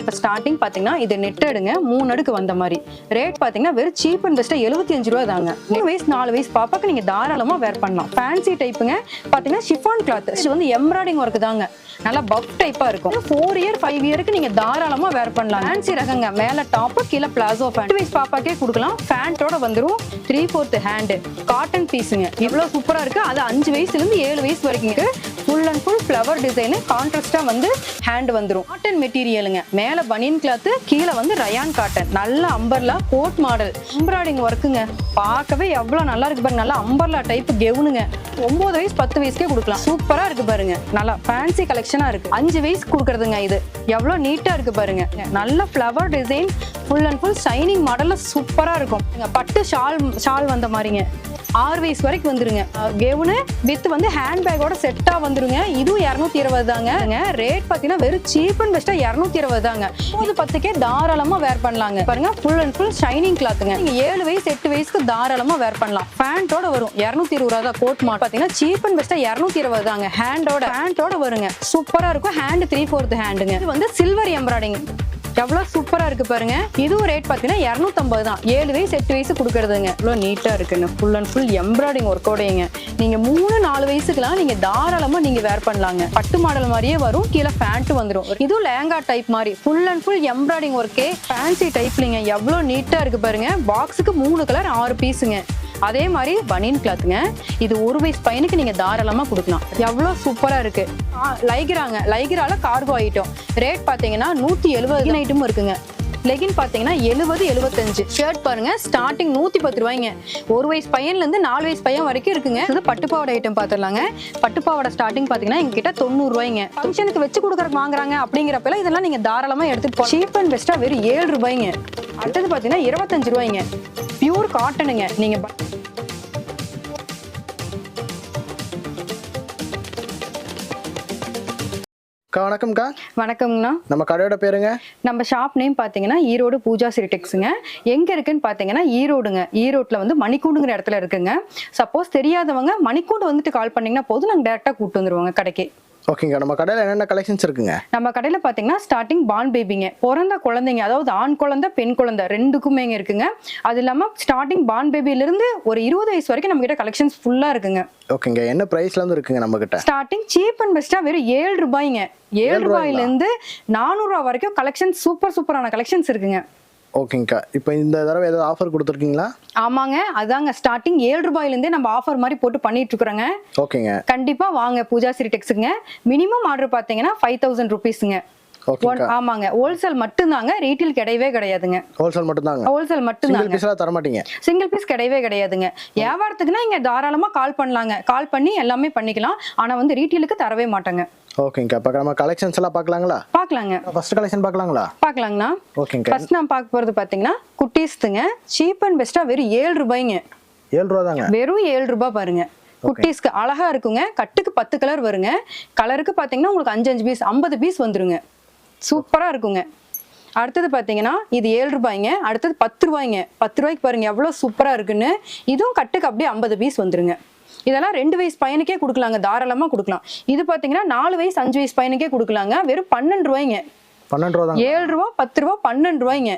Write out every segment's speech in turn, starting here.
இப்போ ஸ்டார்டிங் பார்த்தீங்கன்னா இது நெட்டடுங்க 3 அடுக்கு வந்த மாதிரி ரேட் பார்த்தீங்கன்னா வெறும் சீப் அண்ட் பெஸ்ட்டாக 75 ரூபா தாங்க. 3 வயசு 4 வயசு பாப்பாக்கு நீங்கள் தாராளமாக வேர் பண்ணலாம். ஃபேன்சி டைப்புங்க பார்த்தீங்கன்னா ஷிஃபான் கிளாத். இது வந்து எம்ப்ராய்டிங் ஒர்க் தாங்க, நல்லா பஃப் டைப்பா இருக்கும். 4 இயர் 5 இயருக்கு நீங்க தாராளமா வேர் பண்ணலாம். ஃபேன்சி ரகங்க, மேல டாப் கீழ பிளாசோ பேண்ட். 2 வயசு பாப்பாக்கே கொடுக்கலாம். பேண்டோட வந்துரும். 3/4 ஹேண்ட் காட்டன் பீஸுங்க. இவ்வளவு சூப்பரா இருக்கு. அது 5 வயசுல இருந்து 7 வயசு வரைக்கும் full and full flower design கான்ட்ராஸ்டா வந்து ஹேண்ட் வந்துரும். காட்டன் மெட்டீரியலுங்க, மேல பனியன் கிளாத், கீழ வந்து ரயான் காட்டன். நல்ல அம்பர்லா கோட் மாடல் எம்ப்ராய்டிங் ஒர்க்குங்க. பார்க்கவே எவ்வளவு நல்லா இருக்கு பாருங்க. நல்லா அம்பர்லா டைப் கெவுனுங்க. 9 வயசு 10 வயசுக்கே கொடுக்கலாம். சூப்பரா இருக்கு பாருங்க. நல்லா ஃபேன்சி கலெக்ஷனா இருக்கு. 5 வயசு கொடுக்கறதுங்க. இது எவ்வளவு நீட்டா இருக்கு பாருங்க. நல்ல flower design full and full shining மாடல்ல சூப்பரா இருக்கும். பட்டு ஷால் வந்த மாதிரிங்க. 6 வயசு வரைக்கும் வந்துருங்க. கெவுனு வித் வந்து ஹேண்ட் பேக்கோட செட்டா வந்துருங்க. இதுவும் 220 தாங்க. ரேட் பாத்தீங்கன்னா வெறும் சீப் அண்ட் பெஸ்டா 220 தாங்க. 10க்கே தாராளமா வேர் பண்ணலாங்க. பாருங்க ஃபுல் அண்ட் ஃபுல் ஷைனிங் கிளாத்துங்க. நீங்க 7 வயசு 8 வயசுக்கு தாராளமா வேர் பண்ணலாம். பேண்டோட வரும். 220 ரூபா தான். கோட் மாடல் பாத்தீங்கன்னா சீப் அண்ட் பெஸ்டா 220 தாங்க. ஹேண்டோட வருங்க. சூப்பரா இருக்கும். ஹேண்ட் 3/4 ஹேண்டுங்க. இது வந்து சில்வர் எம்ப்ராய்டிங். எவ்வளவு சூப்பரா இருக்கு பாருங்க. இதுவும் ரேட் பாத்தீங்கன்னா 250 தான். 7 வயசு 8 வயசு கொடுக்கறதுங்க. இவ்வளவு நீட்டா இருக்குங்க. ஃபுல் அண்ட் ஃபுல் எம்ப்ராய்டிங் ஒர்க்கோடையங்க. நீங்க 3-4 வயசுக்குலாம் நீங்க தாராளமா நீங்க வேர் பண்ணலாங்க. பட்டு மாடல் மாதிரியே வரும். கீழே பேண்ட் வந்துடும். இதுவும் லேங்கா டைப் மாதிரி ஃபுல் அண்ட் ஃபுல் எம்ப்ராய்டிங் ஒர்க்கே ஃபேன்சி டைப்லிங்க. எவ்வளவு நீட்டா இருக்கு பாருங்க. பாக்ஸுக்கு 3 கலர் 6 பீஸுங்க. அதே மாதிரி பனியன் கிளாத்துங்க. இது 1 வயசு பையனுக்கு நீங்க தாராளமா கொடுக்கலாம். எவ்வளவு சூப்பரா இருக்கு. லைக்ரால கார்கோ ஐட்டம். ரேட் பாத்தீங்கன்னா 170 ஐட்டமும் இருக்குங்க. லெகின் பாத்தீங்கன்னா 70-75. ஷர்ட் பாருங்க ஸ்டார்டிங் 110 ரூபாய்ங்க. 1 வயசு பையன்ல இருந்து 4 வயசு பையன் வரைக்கும் இருக்குங்க. இது பட்டுப்பாவடை ஐட்டம் பாத்துடலாங்க. பட்டுப்பாவடை ஸ்டார்டிங் பாத்தீங்கன்னா எங்க கிட்ட 90 ரூபாய்ங்க. ஃபங்க்ஷனுக்கு வச்சு கொடுக்கறதுக்கு வாங்குறாங்க அப்படிங்கிறப்ப இதெல்லாம் நீங்க தாராளமா எடுத்துட்டு போகலாம். சீப் அண்ட் பெஸ்டா வெறும் 7 ரூபாய்ங்க. அடுத்தது பாத்தீங்கன்னா 25 ரூபாய்ங்க. பியூர் காட்டனுங்க. நீங்க வணக்கம்க்கா. வணக்கம்ண்ணா. நம்ம கடையோட பேருங்க? நம்ம ஷாப் நேம் பாத்தீங்கன்னா ஈரோடு பூஜா சிரிடெக்ஸுங்க. எங்க இருக்குன்னு பாத்தீங்கன்னா ஈரோடுங்க. ஈரோட்ல வந்து மணிக்கூண்டுங்கிற இடத்துல இருக்குங்க. சப்போஸ் தெரியாதவங்க மணிக்கூண்டு வந்துட்டு கால் பண்ணீங்கன்னா போதும், நாங்க டைரக்டா கூப்பிட்டு வந்துருவோங்க கடைக்கு. ஓகேங்க. நம்ம கடையில் என்னென்ன கலெக்ஷன்ஸ் இருக்குங்க? நம்ம கடையில் பார்த்தீங்கன்னா ஸ்டார்டிங் பார்ன் பேபிங்க, பிறந்த குழந்தைங்க, அதாவது ஆண் குழந்தை பெண் குழந்தை ரெண்டுக்குமே இருக்குங்க. அது இல்லாமல் ஸ்டார்டிங் பார்ன் பேபியிலிருந்து ஒரு 20 வயசு வரைக்கும் நம்ம கிட்ட கலெக்ஷன்ஸ் ஃபுல்லாக இருக்குங்க. ஓகேங்க. என்ன ப்ரைஸ்லேருந்து இருக்குங்க நம்ம கிட்ட? ஸ்டார்டிங் சீப் அண்ட் பெஸ்ட்டாக வெறும் 7 ரூபாய்ங்க. 7 ரூபாயிலேருந்து 400 ரூபா வரைக்கும் கலெக்ஷன்ஸ் சூப்பரான கலெக்ஷன்ஸ் இருக்குங்க. ஓகேங்கக்கா. இப்போ இந்த தடவை ஏதாவது ஆஃபர் கொடுத்துருக்கீங்களா? ஆமாங்க, அதாங்க ஸ்டார்டிங் 7 ரூபாயிலேருந்தே நம்ம ஆஃபர் மாதிரி போட்டு பண்ணிட்டு இருக்கிறோங்க. ஓகேங்க. கண்டிப்பா வாங்க பூஜா சிரிடெக்ஸுங்க. மினிமம் ஆர்டர் பார்த்தீங்கன்னா 5000 ருபீஸுங்க. ஆமாங்க, ஹோல்சேல் மட்டும்தாங்க, ரீட்டைல் கிடையவே கிடையாதுங்க. ஹோல்சேல் மட்டும்தாங்க. ஹோல்சேல் மட்டும்தாங்க. சிங்கிள் பீஸ்லாம் தர மாட்டீங்க? சிங்கிள் பீஸ் கிடையவே கிடையாதுங்க. வியாபாரத்துக்குன்னா இங்க தாராளமா கால் பண்ணலாங்க. கால் பண்ணி எல்லாமே பண்ணிக்கலாம். ஆனா வந்து ரீட்டைலுக்கு தரவே மாட்டாங்க. ஓகேங்க. அப்ப நம்ம கலெக்ஷன்ஸ் எல்லாம் பார்க்கலாங்களா? பார்க்கலாங்க. ஃபர்ஸ்ட் கலெக்ஷன் பார்க்கலாங்களா? பார்க்கலாங்கண்ணா. ஓகேங்க. ஃபர்ஸ்ட் நான் பார்க்க போறது பாத்தீங்கன்னா குட்டீஸ்துங்க. சீப் அண்ட் பெஸ்டா வெறும் 7 ரூபாய்ங்க. 7 ரூபா தாங்க. வெறும் 7 ரூபாய் பாருங்க. குட்டீஸ்க்கு அழகா இருக்குங்க. கட்டுக்கு 10 கலர் வருங்க. கலருக்கு பாத்தீங்கன்னா உங்களுக்கு 5 பீஸ் 50 பீஸ் வந்துருங்க. சூப்பரா இருக்குங்க. அடுத்தது பாத்தீங்கன்னா இது 7 ரூபாய்ங்க. அடுத்தது 10 ரூபாய்ங்க. 10 ரூபாய்க்கு பாருங்க எவ்வளவு சூப்பரா இருக்குன்னு. இதுவும் கட்டுக்கு அப்படியே 50 பீஸ் வந்துருங்க. இதெல்லாம் 2 வயசு பையனுக்கே கொடுக்கலாங்க, தாராளமா கொடுக்கலாம். இது பாத்தீங்கன்னா 4 வயசு 5 வயசு பையனுக்கே கொடுக்கலாங்க. வெறும் 12 ரூபாய்ங்க. 12 ரூபா. 7 ரூபா 10 ரூபா 12 ரூபாய்ங்க.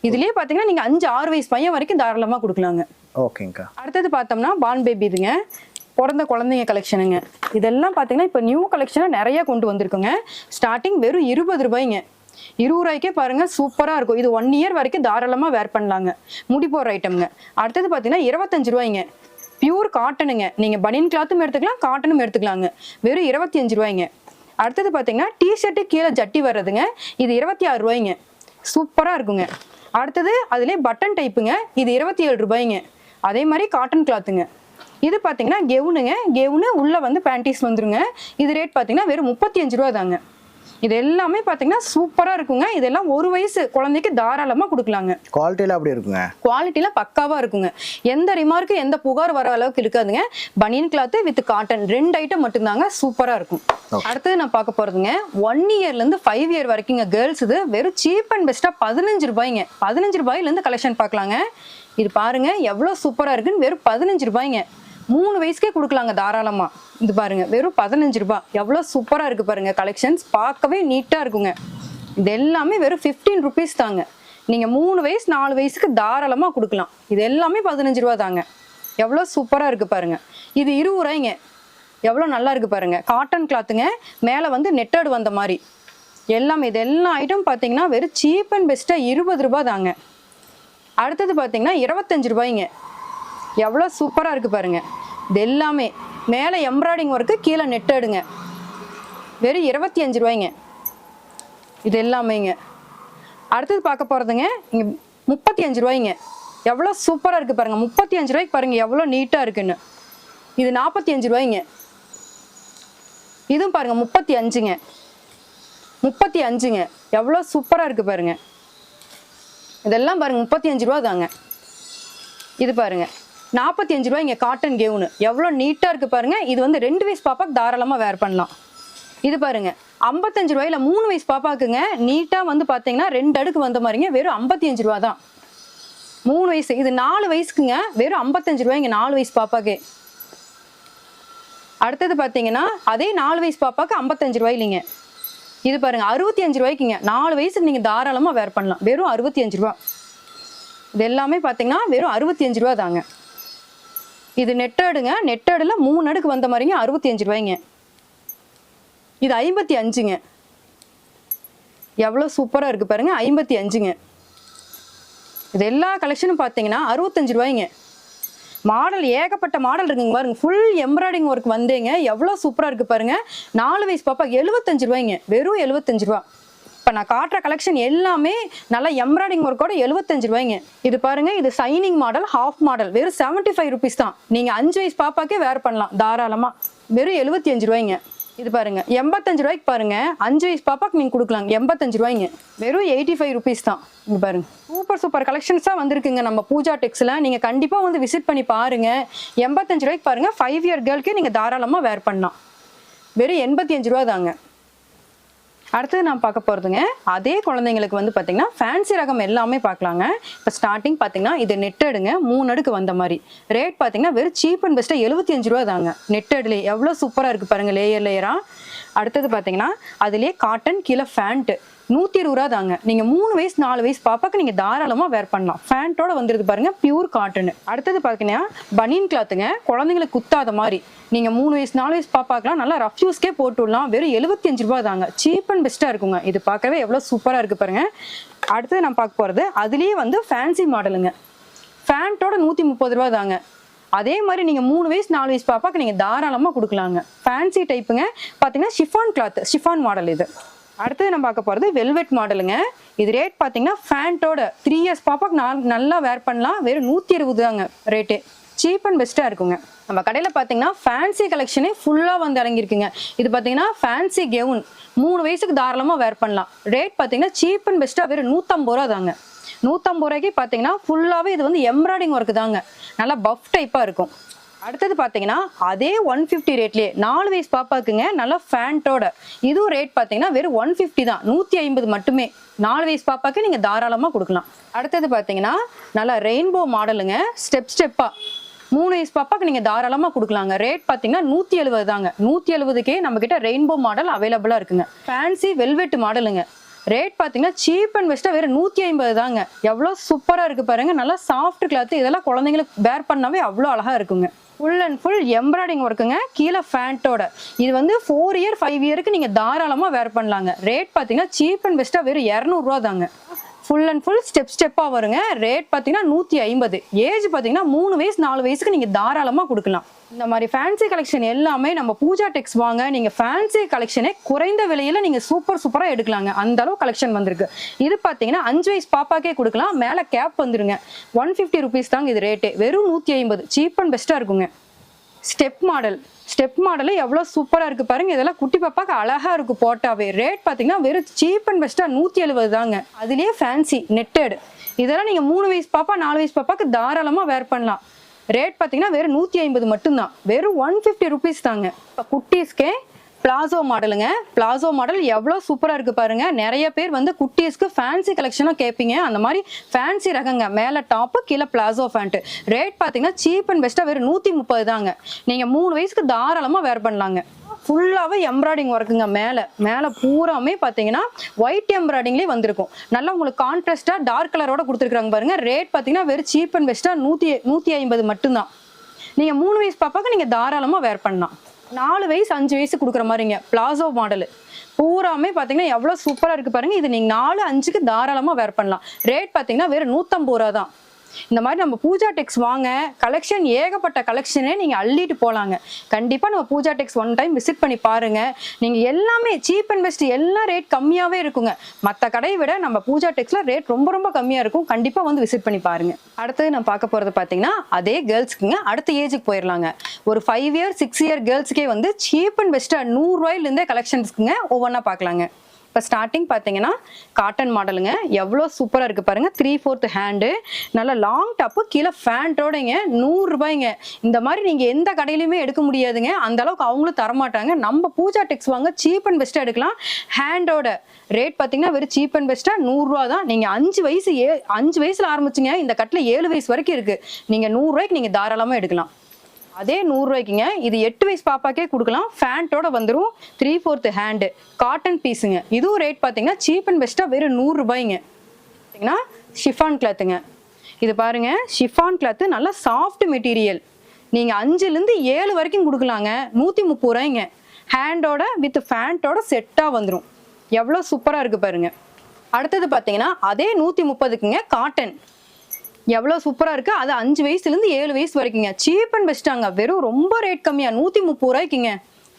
இதுலயே பாத்தீங்கன்னா நீங்க 5-6 வயசு பையன் வரைக்கும் தாராளமா கொடுக்கலாங்க. ஓகேங்கா. அடுத்தது பார்த்தோம்னா பார்ன் பேபி இதுங்க. பிறந்த குழந்தைங்க கலெக்ஷனுங்க. இதெல்லாம் பாத்தீங்கன்னா இப்ப நியூ கலெக்ஷனா நிறைய கொண்டு வந்திருக்குங்க. ஸ்டார்டிங் வெறும் 20 ரூபாய்ங்க. 20 ரூபாய்க்கே பாருங்க சூப்பரா இருக்கும். இது 1 இயர் வரைக்கும் தாராளமா வேர் பண்ணலாங்க. முடி போற ஐட்டம்ங்க. அடுத்தது பாத்தீங்கன்னா 25 ரூபாய்ங்க. பியூர் காட்டனுங்க. நீங்க பனியன் கிளாத்தும் எடுத்துக்கலாம், காட்டனும் எடுத்துக்கலாங்க. வெறும் 25 ரூபாய்ங்க. அடுத்தது பாத்தீங்கன்னா டிஷர்ட்டு கீழே ஜட்டி வர்றதுங்க. இது 26 ரூபாய்ங்க. சூப்பரா இருக்குங்க. அடுத்தது அதுலயே பட்டன் டைப்புங்க. இது 27 ரூபாய்ங்க. அதே மாதிரி காட்டன் கிளாத்துங்க. இது பாத்தீங்கன்னா கெவுனுங்க. கெவுனு உள்ள வந்து பேண்டிஸ் வந்துருங்க. இது ரேட் பாத்தீங்கன்னா வெறும் 35 ரூபா தாங்க. இது எல்லாமே பாத்தீங்கன்னா சூப்பரா இருக்குங்க. இதெல்லாம் 1 வயசு குழந்தைக்கு தாராளமா கொடுக்கலாங்க. குவாலிட்டில அப்படி இருக்குங்க. குவாலிட்டில பக்காவா இருக்குங்க. எந்த ரிமார்க்கு எந்த புகார் வர அளவுக்கு இருக்காதுங்க. பனியன் கிளாத் வித் காட்டன் 2 ஐட்டம் மட்டும்தாங்க சூப்பரா இருக்கும். அடுத்தது நான் பார்க்க போறதுங்க 1 இயர்ல இருந்து 5 இயர் வரைக்கும் கேர்ள்ஸ் இது வெறும் சீப் அண்ட் பெஸ்டா 15 ரூபாய்ங்க. 15 ரூபாயில இருந்து கலெக்ஷன் பார்க்கலாங்க. இது பாருங்க எவ்வளவு சூப்பரா இருக்குன்னு. வெறும் 15 ரூபாய்ங்க. 3 வயசுக்கே கொடுக்கலாங்க தாராளமா. இது பாருங்க வெறும் 15 ரூபாய். எவ்வளவு சூப்பரா இருக்கு பாருங்க. கலெக்ஷன்ஸ் பார்க்கவே நீட்டா இருக்குங்க. இது எல்லாமே வெறும் 15 ருபீஸ் தாங்க. நீங்க 3 வயசு 4 வயசுக்கு தாராளமா கொடுக்கலாம். இது எல்லாமே 15 ரூபா தாங்க. எவ்வளோ சூப்பரா இருக்கு பாருங்க. இது 20 ரூபாய்ங்க. எவ்வளோ நல்லா இருக்கு பாருங்க. காட்டன் கிளாத்துங்க, மேலே வந்து நெட்டட் வந்த மாதிரி எல்லாமே. இது எல்லா ஐட்டம் பார்த்தீங்கன்னா வெறும் சீப் அண்ட் பெஸ்ட்டாக 20 ரூபா தாங்க. அடுத்தது பார்த்தீங்கன்னா 25 ரூபாய்ங்க. எவ்வளோ சூப்பராக இருக்கு பாருங்க. இது எல்லாமே மேலே எம்ப்ராய்டிங் ஒர்க்கு, கீழே நெட்டடுங்க. வெறும் 25 ரூபாய்ங்க. இது எல்லாமேங்க. அடுத்தது பார்க்க போகிறதுங்க இங்கே 35 ரூபாய்ங்க. எவ்வளோ சூப்பராக இருக்குது பாருங்கள். 35 ரூபாய்க்கு பாருங்கள் எவ்வளோ நீட்டாக இருக்குன்னு. இது 45 ரூபாய்ங்க. இதுவும் பாருங்கள் 35ங்க. 35ங்க. எவ்வளோ சூப்பராக இருக்குது பாருங்க. இதெல்லாம் பாருங்கள் 35 ரூபா தாங்க. இது பாருங்க 45 ரூபாய்ங்க. காட்டன் கெவுனு எவ்வளோ நீட்டாக இருக்குது பாருங்க. இது வந்து 2 வயசு பாப்பாக்கு தாராளமாக வேர் பண்ணலாம். இது பாருங்க 55 ரூபாயில 3 வயசு பாப்பாக்குங்க. நீட்டாக வந்து பார்த்தீங்கன்னா 2 அடுக்கு வந்த மாதிரிங்க. வெறும் 55 ரூபா தான். 3 வயசு. இது 4 வயசுக்குங்க. வெறும் 55 ரூபாய்ங்க 4 வயசு பாப்பாக்கு. அடுத்தது பார்த்தீங்கன்னா அதே 4 வயசு பாப்பாக்கு 55 ரூபாய் இல்லைங்க. இது பாருங்க 65 ரூபாய்க்குங்க. 4 வயசுக்கு நீங்கள் தாராளமாக வேர் பண்ணலாம். வெறும் 65 ரூபா. இது எல்லாமே பார்த்தீங்கன்னா வெறும் 65 ரூபா தாங்க. இது நெட்டடுங்க. நெட்டடில் 3 அடுக்கு வந்த மாதிரிங்க. 65 ரூபாய்ங்க. இது 55ங்க. எவ்வளோ சூப்பராக இருக்குது பாருங்க. 55ங்க. இது எல்லா கலெக்ஷனும் பார்த்தீங்கன்னா 65 ரூபாய்ங்க. மாடல் ஏகப்பட்ட மாடல் இருக்குங்க பாருங்க. ஃபுல் எம்ப்ராய்டிங் ஒர்க் வந்தேங்க. எவ்வளோ சூப்பராக இருக்குது பாருங்க. 4 வயசு பாப்பா 75 ரூபாய்ங்க. வெறும் 75 ரூபா. இப்போ நான் காட்டுற கலெக்ஷன் எல்லாமே நல்லா எம்ப்ராய்டிங் ஒர்க்கோட 75 ரூபாய்ங்க. இது பாருங்க. இது சைனிங் மாடல், ஹாஃப் மாடல். வெறும் 75 ருபீஸ் தான். நீங்கள் 5 வயசு பாப்பாக்கே வேர் பண்ணலாம் தாராளமாக. வெறும் 75 ரூபாய்ங்க. இது பாருங்க 85 ரூபாய்க்கு பாருங்க. 5 வயசு பாப்பாக்கு நீங்கள் கொடுக்கலாம். 85 ரூபாய்ங்க. வெறும் 85 ருபீஸ் தான். இங்கே பாருங்க சூப்பர் சூப்பர் கலெக்ஷன்ஸாக வந்திருக்குங்க நம்ம பூஜா டெக்ஸில். நீங்கள் கண்டிப்பாக வந்து விசிட் பண்ணி பாருங்க. 85 ரூபாய்க்கு பாருங்க. 5 இயர் கேர்ளுக்கே நீங்கள் தாராளமாக வேர் பண்ணலாம். வெறும் 85 ரூபா தாங்க. அடுத்தது நான் பார்க்க போகிறதுங்க அதே குழந்தைங்களுக்கு வந்து பார்த்தீங்கன்னா ஃபேன்சி ரகம் எல்லாமே பார்க்கலாங்க. இப்போ ஸ்டார்டிங் பார்த்தீங்கன்னா இது நெட்டடுங்க. 3 அடுக்கு வந்த மாதிரி. ரேட் பார்த்தீங்கன்னா வெறும் சீப் அண்ட் பெஸ்ட்டாக 75 ரூபா தாங்க. நெட்டட்லேயே எவ்வளோ சூப்பராக இருக்குது பாருங்கள். லேயராக. அடுத்தது பார்த்தீங்கன்னா அதுலேயே காட்டன், கீழே ஃபேண்ட்டு 120 ரூபா தாங்க. நீங்கள் 3 வயசு 4 வயசு பாப்பாக்கு நீங்கள் தாராளமாக வேர் பண்ணலாம். ஃபேண்ட்டோட வந்துருது பாருங்க. Pure cotton. அடுத்தது பார்த்தீங்கன்னா பனியன் கிளாத்துங்க. குழந்தைங்களுக்கு குத்தாத மாதிரி. நீங்கள் 3 வயசு 4 வயசு பாப்பாக்கெல்லாம் நல்லா ரஃப் யூஸ்க்கே போட்டுடலாம். வெறும் 75 ரூபா தாங்க. சீப் அண்ட் பெஸ்ட்டாக இருக்குங்க. இது பார்க்கவே எவ்வளோ சூப்பராக இருக்குது பாருங்க. அடுத்தது நான் பார்க்க போகிறது அதுலேயே வந்து ஃபேன்சி மாடலுங்க. ஃபேண்ட்டோட 130 ரூபா தாங்க. அதே மாதிரி நீங்கள் 3 வயசு 4 வயசு பாப்பாக்கு நீங்கள் தாராளமாக கொடுக்கலாங்க. ஃபேன்சி டைப்புங்க. பார்த்தீங்கன்னா ஷிஃபான் கிளாத், ஷிஃபான் மாடல் இது. அடுத்தது நம்ம பார்க்க போகிறது வெல்வெட் மாடலுங்க. இது ரேட் பார்த்தீங்கன்னா ஃபேண்ட்டோட 3 இயர்ஸ் பாப்பாக்கு நல்லா வேர் பண்ணலாம். வெறும் 120 தாங்க ரேட்டு. சீப் அண்ட் பெஸ்ட்டாக இருக்குங்க. நம்ம கடையில் பார்த்தீங்கன்னா ஃபேன்சி கலெக்ஷனே ஃபுல்லாக வந்து இறங்கியிருக்குங்க. இது பார்த்தீங்கன்னா ஃபேன்சி கெவுன் 3 வயசுக்கு தாராளமாக வேர் பண்ணலாம். ரேட் பார்த்தீங்கன்னா சீப் அண்ட் பெஸ்ட்டாக வெறும் 150 ரூபா தாங்க. 150 ரூபாய்க்கு பார்த்தீங்கன்னா ஃபுல்லாகவே இது வந்து எம்ப்ராய்டிங் ஒர்க்கு தாங்க. நல்லா பஃப் டைப்பாக இருக்கும். அடுத்தது பார்த்தீங்கன்னா அதே 150 ரேட்லேயே 4 வயசு பாப்பாக்குங்க. நல்லா ஃபேண்ட்டோட. இதுவும் ரேட் பார்த்தீங்கன்னா வெறும் 150 தான். 150 மட்டுமே. 4 வயசு பாப்பாக்கு நீங்கள் தாராளமாக கொடுக்கலாம். அடுத்தது பார்த்தீங்கன்னா நல்லா ரெயின்போ மாடலுங்க. ஸ்டெப்பாக 3 வயசு பாப்பாக்கு நீங்கள் தாராளமாக கொடுக்கலாங்க. ரேட் பார்த்தீங்கன்னா 170 தாங்க. 170க்கே நம்மக்கிட்ட ரெயின்போ மாடல் அவைலபிளாக இருக்குங்க. ஃபேன்சி வெல்வெட் மாடலுங்க. ரேட் பார்த்தீங்கன்னா சீப் அண்ட் பெஸ்ட்டாக வெறும் 150 தாங்க. எவ்வளோ சூப்பராக இருக்குது பாருங்க. நல்லா சாஃப்ட் கிளாத்து. இதெல்லாம் குழந்தைங்களுக்கு வேர் பண்ணாவே அவ்வளோ அழகாக இருக்குங்க. ஃபுல் அண்ட் ஃபுல் எம்ப்ராய்டிங் ஒர்க்குங்க. கீழே ஃபேண்ட்டோட. இது வந்து 4 இயர் 5 இயருக்கு நீங்கள் தாராளமாக வேர் பண்ணலாங்க. ரேட் பார்த்தீங்கன்னா சீப் அண்ட் பெஸ்ட்டாக வெறும் 200 ரூபா தாங்க. ஃபுல் அண்ட் ஃபுல் ஸ்டெப்பாக வருங்க. ரேட் பார்த்தீங்கன்னா 150. ஏஜ் பார்த்தீங்கன்னா 3 வயசு 4 வயசுக்கு நீங்கள் தாராளமாக கொடுக்கலாம். இந்த மாதிரி ஃபேன்சி கலெக்ஷன் எல்லாமே நம்ம பூஜா டெக்ஸ் வாங்க. நீங்கள் ஃபேன்சி கலெக்ஷனே குறைந்த விலையில் நீங்கள் சூப்பராக எடுக்கலாங்க. அந்த அளவு கலெக்ஷன் வந்திருக்கு. இது பார்த்தீங்கன்னா 5 வயசு பாப்பாக்கே கொடுக்கலாம். மேலே கேப் வந்துருங்க. 150 ருபீஸ் தாங்க இது ரேட்டு. வெறும் 150. சீப் அண்ட் பெஸ்ட்டாக இருக்குங்க. ஸ்டெப் மாடல் எவ்வளோ சூப்பராக இருக்குது பாருங்க. இதெல்லாம் குட்டி பாப்பாக்கு அழகாக இருக்கும் போட்டாவே. ரேட் பார்த்தீங்கன்னா வெறும் சீப் அண்ட் பெஸ்ட்டாக 170 தாங்க. அதுலேயே ஃபேன்சி நெட்டட். இதெல்லாம் நீங்கள் 3 வயசு பாப்பா 4 வயசு பாப்பாக்கு தாராளமாக வேர் பண்ணலாம். ரேட் பார்த்தீங்கன்னா வெறும் 150 மட்டும்தான். வெறும் 150 ருபீஸ் தாங்க. இப்போ குட்டீஸ்க்கே பிளாசோ மாடலுங்க. பிளாசோ மாடல் எவ்வளோ சூப்பராக இருக்குது பாருங்க. நிறைய பேர் வந்து குட்டீஸ்க்கு ஃபேன்சி கலெக்ஷனாக கேட்பீங்க. அந்த மாதிரி ஃபேன்சி ரகங்க. மேலே டாப்பு, கீழே பிளாசோ ஃபேண்ட்டு. ரேட் பார்த்தீங்கன்னா சீப் அண்ட் பெஸ்ட்டாக வெறும் 130 தாங்க. நீங்கள் 3 வயசுக்கு தாராளமாக வேர் பண்ணலாங்க. ஃபுல்லாவே எம்ப்ராய்டிங் ஒர்க்குங்க. மேல பூராமே பாத்தீங்கன்னா ஒயிட் எம்ப்ராய்டிங்லயே வந்திருக்கும். நல்லா உங்களுக்கு கான்ட்ராஸ்டா டார்க் கலரோட கொடுத்துருக்காங்க பாருங்க. ரேட் பாத்தீங்கன்னா வெறும் சீப் அண்ட் பெஸ்டா 150 மட்டும்தான். நீங்க 3 வயசு பாப்பாக்கு நீங்க தாராளமா வேர் பண்ணலாம். 4 வயசு 5 வயசு கொடுக்குற மாதிரிங்க. பிளாசோ மாடல் பூராமே பாத்தீங்கன்னா எவ்வளவு சூப்பரா இருக்கு பாருங்க. இது நீங்க 4, 5க்கு தாராளமா வேர் பண்ணலாம். ரேட் பாத்தீங்கன்னா வெறும் 150 ரூபா தான். இந்த மாதிரி நம்ம பூஜா டெக்ஸ் வாங்க, கலெக்ஷன் ஏகப்பட்ட கலெக்ஷனே நீங்க அள்ளிட்டு போலாங்க. கண்டிப்பா நம்ம Pooja Tex one time visit பண்ணி பாருங்க. நீங்க எல்லாமே சீப் அண்ட் பெஸ்ட், எல்லா ரேட் கம்மியாவே இருக்குங்க. மற்ற கடையை விட நம்ம பூஜா டெக்ஸ்ல ரேட் ரொம்ப ரொம்ப கம்மியா இருக்கும். கண்டிப்பா வந்து விசிட் பண்ணி பாருங்க. அடுத்தது நான் பார்க்க போறது பாத்தீங்கன்னா அதே கேர்ள்ஸ்க்குங்க. அடுத்த ஏஜுக்கு போயிடலாங்க. ஒரு 5 இயர் 6 இயர் கேர்ள்ஸ்க்கே வந்து சீப் அண்ட் பெஸ்டா 100 ரூபாயில இருந்தே கலெக்ஷன்ஸ்க்குங்க. ஒவ்வொன்றா பார்க்கலாங்க. இப்போ ஸ்டார்டிங் பார்த்தீங்கன்னா காட்டன் மாடலுங்க. எவ்வளோ சூப்பராக இருக்குது பாருங்கள். 3/4 ஹேண்டு, நல்லா லாங் டாப்பு, கீழே ஃபேண்ட்டோடைங்க. 100 ரூபாய்ங்க. இந்த மாதிரி நீங்கள் எந்த கடையிலையுமே எடுக்க முடியாதுங்க. அந்த அளவுக்கு அவங்களும் தரமாட்டாங்க. நம்ம பூஜா டெக்ஸ் வாங்க, சீப் அண்ட் பெஸ்ட்டாக எடுக்கலாம். ஹேண்டோட ரேட் பார்த்தீங்கன்னா வெறும் சீப் அண்ட் பெஸ்ட்டாக 100 ரூபா தான். நீங்கள் 5 வயசுல ஆரம்பிச்சுங்க. இந்த கட்டில் 7 வயசு வரைக்கும் இருக்குது. நீங்கள் 100 ரூபாய்க்கு நீங்கள் தாராளமாக எடுக்கலாம். அதே 100 ரூபாய்க்குங்க. இது 8 வயசு பாப்பாக்கே கொடுக்கலாம். ஃபேண்ட்டோட வந்துடும். 3/4 ஹேண்டு, காட்டன் பீஸுங்க. இதுவும் ரேட் பார்த்தீங்கன்னா சீப் அண்ட் பெஸ்ட்டாக வெறும் 100 ரூபாய்ங்க. பார்த்தீங்கன்னா ஷிஃபான் கிளாத்துங்க. இது பாருங்க, ஷிஃபான் கிளாத்து நல்லா சாஃப்ட் மெட்டீரியல். நீங்கள் 5லேருந்து 7 வரைக்கும் கொடுக்கலாங்க. 130 ரூபாய்ங்க. ஹேண்டோட வித் ஃபேண்ட்டோட செட்டாக வந்துடும். எவ்வளோ சூப்பராக இருக்குது பாருங்க. அடுத்தது பார்த்தீங்கன்னா அதே 130க்குங்க காட்டன். எவ்வளோ சூப்பராக இருக்குது. அது 5 வயசுலேருந்து 7 வயசு வரைக்குங்க. Cheap and பெஸ்ட்டாங்க. வெறும் ரொம்ப ரேட் கம்மியாக 130 ரூபாய்க்குங்க.